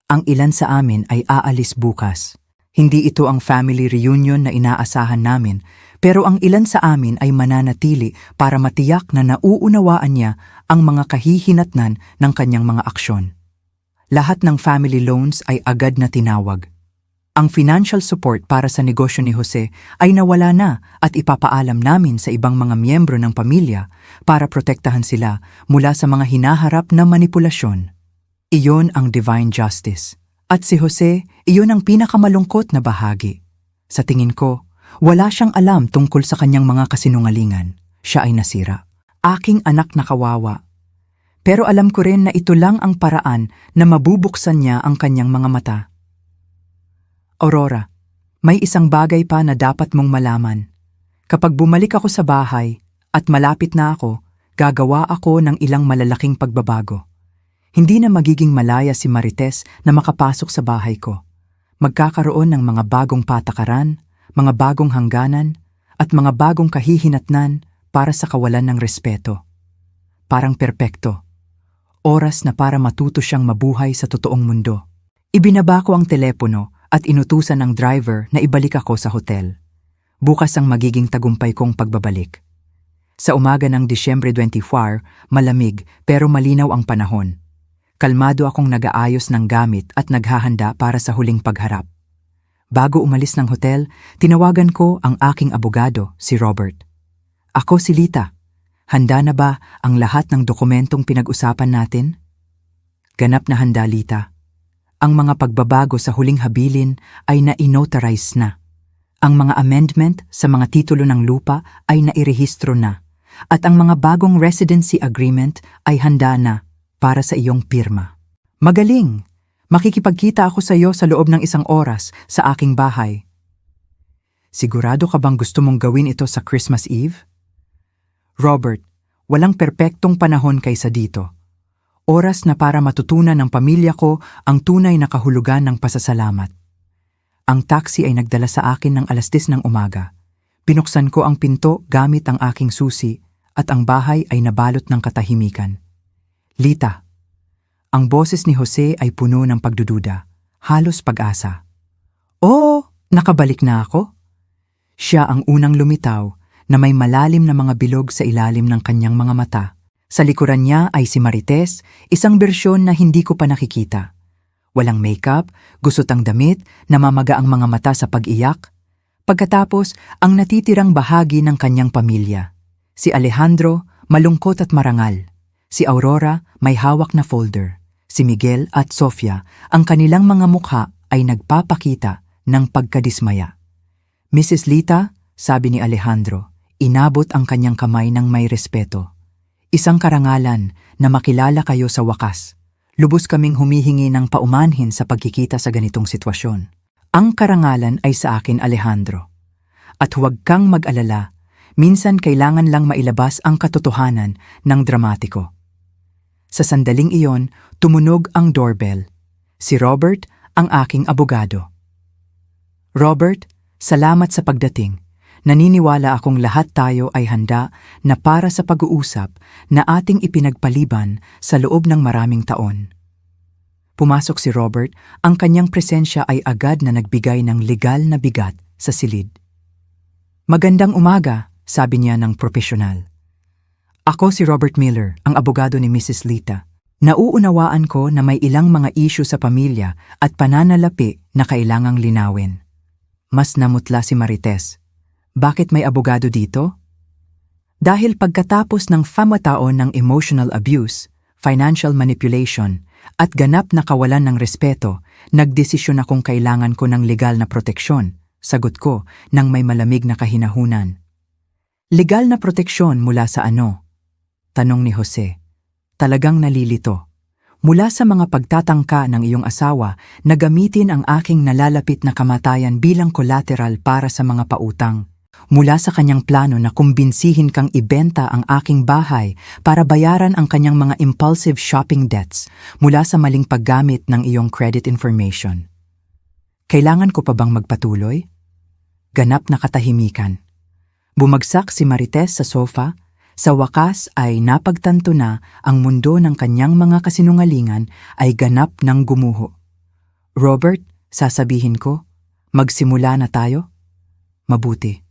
Ang ilan sa amin ay aalis bukas. Hindi ito ang family reunion na inaasahan namin, pero ang ilan sa amin ay mananatili para matiyak na nauunawaan niya ang mga kahihinatnan ng kanyang mga aksyon. Lahat ng family loans ay agad na tinawag. Ang financial support para sa negosyo ni Jose ay nawala na at ipapaalam namin sa ibang mga miyembro ng pamilya para protektahan sila mula sa mga hinaharap na manipulasyon. Iyon ang divine justice. At si Jose, iyon ang pinakamalungkot na bahagi. Sa tingin ko, wala siyang alam tungkol sa kanyang mga kasinungalingan. Siya ay nasira. Aking anak na kawawa. Pero alam ko rin na ito lang ang paraan na mabubuksan niya ang kanyang mga mata. Aurora, may isang bagay pa na dapat mong malaman. Kapag bumalik ako sa bahay at malapit na ako, gagawa ako ng ilang malalaking pagbabago. Hindi na magiging malaya si Marites na makapasok sa bahay ko. Magkakaroon ng mga bagong patakaran, mga bagong hangganan, at mga bagong kahihinatnan para sa kawalan ng respeto. Parang perpekto. Oras na para matuto siyang mabuhay sa totoong mundo. Ibinaba ko ang telepono at inutusan ng driver na ibalik ako sa hotel. Bukas ang magiging tagumpay kong pagbabalik. Sa umaga ng Disyembre 24, malamig pero malinaw ang panahon. Kalmado akong nag-aayos ng gamit at naghahanda para sa huling pagharap. Bago umalis ng hotel, tinawagan ko ang aking abogado, si Robert. Ako si Lita. Handa na ba ang lahat ng dokumentong pinag-usapan natin? Ganap na handa, Lita. Ang mga pagbabago sa huling habilin ay na-inotarize na. Ang mga amendment sa mga titulo ng lupa ay nairehistro na. At ang mga bagong residency agreement ay handa na para sa iyong pirma. Magaling! Makikipagkita ako sa iyo sa loob ng 1 oras sa aking bahay. Sigurado ka bang gusto mong gawin ito sa Christmas Eve? Robert, walang perpektong panahon kaysa dito. Oras na para matutunan ng pamilya ko ang tunay na kahulugan ng pasasalamat. Ang taxi ay nagdala sa akin ng 10:00 ng umaga. Binuksan ko ang pinto gamit ang aking susi at ang bahay ay nabalot ng katahimikan. Lita, ang boses ni Jose ay puno ng pagdududa, halos pag-asa. Oo, nakabalik na ako. Siya ang unang lumitaw na may malalim na mga bilog sa ilalim ng kanyang mga mata. Sa likuran niya ay si Marites, isang bersyon na hindi ko pa nakikita. Walang makeup, gusot ang damit, namamaga ang mga mata sa pag-iyak. Pagkatapos, ang natitirang bahagi ng kanyang pamilya. Si Alejandro, malungkot at marangal. Si Aurora, may hawak na folder. Si Miguel at Sofia, ang kanilang mga mukha ay nagpapakita ng pagkadismaya. Mrs. Lita, sabi ni Alejandro, inabot ang kanyang kamay ng may respeto. Isang karangalan na makilala kayo sa wakas. Lubos kaming humihingi ng paumanhin sa pagkikita sa ganitong sitwasyon. Ang karangalan ay sa akin, Alejandro. At huwag kang mag-alala, minsan kailangan lang mailabas ang katotohanan ng dramatiko. Sa sandaling iyon, tumunog ang doorbell. Si Robert, ang aking abogado. Robert, salamat sa pagdating. Naniniwala akong lahat tayo ay handa na para sa pag-uusap na ating ipinagpaliban sa loob ng maraming taon. Pumasok si Robert, ang kanyang presensya ay agad na nagbigay ng legal na bigat sa silid. Magandang umaga, sabi niya ng propesyonal. Ako si Robert Miller, ang abogado ni Mrs. Lita. Nauunawaan ko na may ilang mga isyu sa pamilya at pananalapi na kailangang linawin. Mas namutla si Marites. Bakit may abogado dito? Dahil pagkatapos ng famataon ng emotional abuse, financial manipulation, at ganap na kawalan ng respeto, nagdesisyon akong kailangan ko ng legal na proteksyon, sagot ko nang may malamig na kahinahunan. Legal na proteksyon mula sa ano? Tanong ni Jose. Talagang nalilito. Mula sa mga pagtatangka ng iyong asawa na gamitin ang aking nalalapit na kamatayan bilang collateral para sa mga pautang. Mula sa kanyang plano na kumbinsihin kang ibenta ang aking bahay para bayaran ang kanyang mga impulsive shopping debts mula sa maling paggamit ng iyong credit information. Kailangan ko pa bang magpatuloy? Ganap na katahimikan. Bumagsak si Marites sa sofa. Sa wakas ay napagtanto na ang mundo ng kanyang mga kasinungalingan ay ganap ng gumuho. Robert, sasabihin ko, Magsimula na tayo? Mabuti.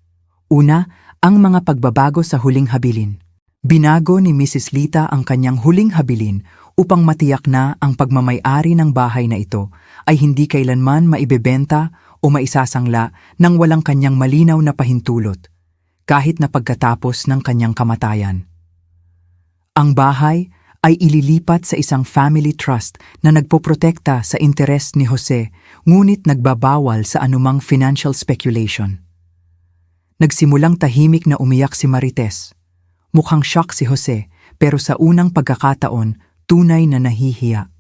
Una, ang mga pagbabago sa huling habilin. Binago ni Mrs. Lita ang kanyang huling habilin upang matiyak na ang pagmamay-ari ng bahay na ito ay hindi kailanman maibebenta o maisasangla nang walang kanyang malinaw na pahintulot, kahit na pagkatapos ng kanyang kamatayan. Ang bahay ay ililipat sa isang family trust na nagpoprotekta sa interes ni Jose, ngunit nagbabawal sa anumang financial speculation. Nagsimulang tahimik na umiyak si Marites. Mukhang shock si Jose, pero sa unang pagkakataon, tunay na nahihiya.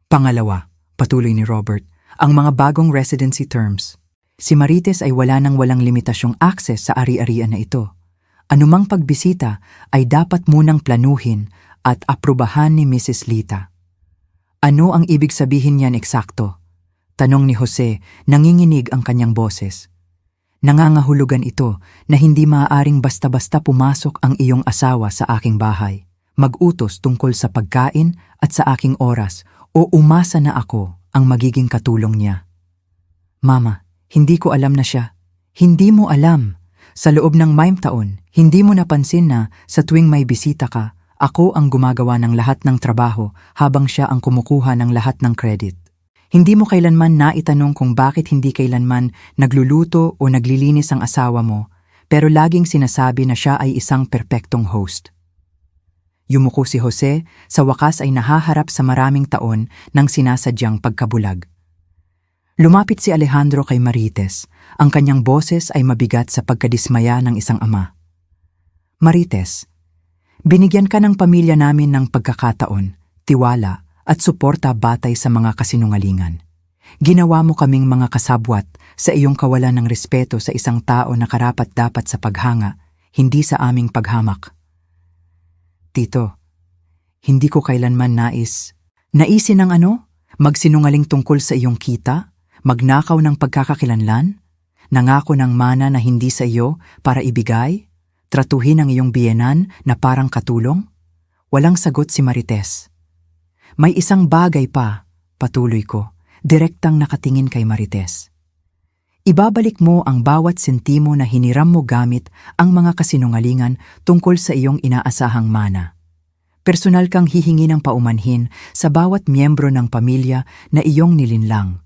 Pangalawa, patuloy ni Robert, ang mga bagong residency terms. Si Marites ay walang limitasyong access sa ari-arian na ito. Anumang pagbisita ay dapat munang planuhin at aprubahan ni Mrs. Lita. Ano ang ibig sabihin niyan eksakto? Tanong ni Jose, nanginginig ang kanyang boses. Nangangahulugan ito na hindi maaaring basta-basta pumasok ang iyong asawa sa aking bahay, mag-utos tungkol sa pagkain at sa aking oras o umasa na ako ang magiging katulong niya. Mama, hindi ko alam na siya. Hindi mo alam. Sa loob ng 5 taon, hindi mo napansin na sa tuwing may bisita ka, ako ang gumagawa ng lahat ng trabaho habang siya ang kumukuha ng lahat ng credit. Hindi mo kailanman naitanong kung bakit hindi kailanman nagluluto o naglilinis ang asawa mo, pero laging sinasabi na siya ay isang perpektong host. Yumuko si Jose, sa wakas ay nahaharap sa maraming taon ng sinasadyang pagkabulag. Lumapit si Alejandro kay Marites. Ang kanyang boses ay mabigat sa pagkadismaya ng isang ama. Marites, binigyan ka ng pamilya namin ng pagkakataon, tiwala, at suporta batay sa mga kasinungalingan. Ginawa mo kaming mga kasabwat sa iyong kawalan ng respeto sa isang tao na karapat-dapat sa paghanga, hindi sa aming paghamak. Tito, hindi ko kailanman naisin ng ano? Magsinungaling tungkol sa iyong kita? Magnakaw ng pagkakakilanlan? Nangako ng mana na hindi sa iyo para ibigay? Tratuhin ang iyong biyenan na parang katulong? Walang sagot si Marites. May isang bagay pa, patuloy ko, direktang nakatingin kay Marites. Ibabalik mo ang bawat sentimo na hiniram mo gamit ang mga kasinungalingan tungkol sa iyong inaasahang mana. Personal kang hihingi ng paumanhin sa bawat miyembro ng pamilya na iyong nilinlang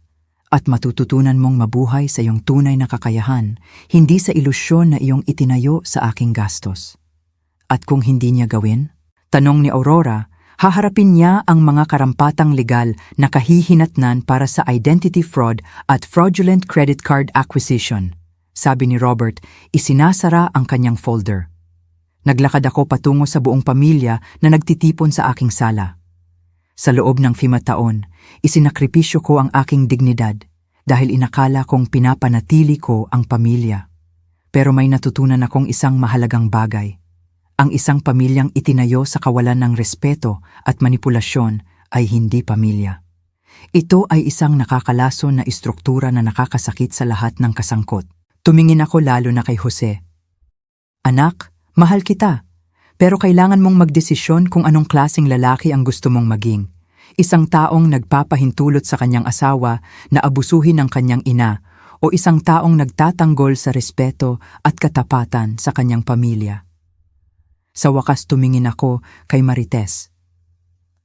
at matututunan mong mabuhay sa iyong tunay na kakayahan, hindi sa ilusyon na iyong itinayo sa aking gastos. At kung hindi niya gawin? Tanong ni Aurora, haharapin niya ang mga karampatang legal na kahihinatnan para sa identity fraud at fraudulent credit card acquisition. Sabi ni Robert, isinasara ang kanyang folder. Naglakad ako patungo sa buong pamilya na nagtitipon sa aking sala. Sa loob ng 5 taon, isinakripisyo ko ang aking dignidad dahil inakala kong pinapanatili ko ang pamilya. Pero may natutunan akong isang mahalagang bagay. Ang isang pamilyang itinayo sa kawalan ng respeto at manipulasyon ay hindi pamilya. Ito ay isang nakakalason na istruktura na nakakasakit sa lahat ng kasangkot. Tumingin ako lalo na kay Jose. Anak, mahal kita, pero kailangan mong magdesisyon kung anong klaseng lalaki ang gusto mong maging. Isang taong nagpapahintulot sa kanyang asawa na abusuhin ng kanyang ina o isang taong nagtatanggol sa respeto at katapatan sa kanyang pamilya. Sa wakas tumingin ako kay Marites.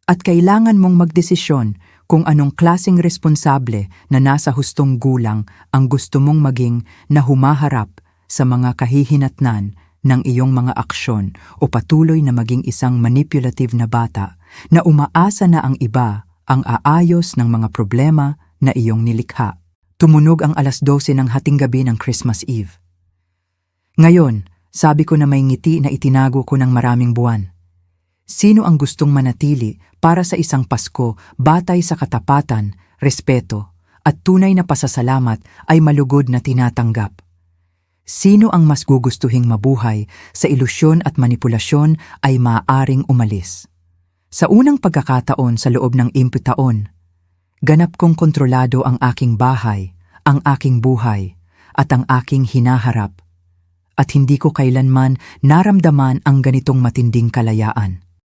At kailangan mong magdesisyon kung anong klaseng responsable na nasa hustong gulang ang gusto mong maging na humaharap sa mga kahihinatnan ng iyong mga aksyon o patuloy na maging isang manipulative na bata na umaasa na ang iba ang aayos ng mga problema na iyong nilikha. Tumunog ang 12:00 ng hating gabi ng Christmas Eve. Ngayon, sabi ko na may ngiti na itinago ko ng maraming buwan. Sino ang gustong manatili para sa isang Pasko batay sa katapatan, respeto, at tunay na pasasalamat ay malugod na tinatanggap? Sino ang mas gugustuhing mabuhay sa ilusyon at manipulasyon ay maaaring umalis? Sa unang pagkakataon sa loob ng 10 taon, ganap kong kontrolado ang aking bahay, ang aking buhay, at ang aking hinaharap. At hindi ko kailanman naramdaman ang ganitong matinding kalayaan.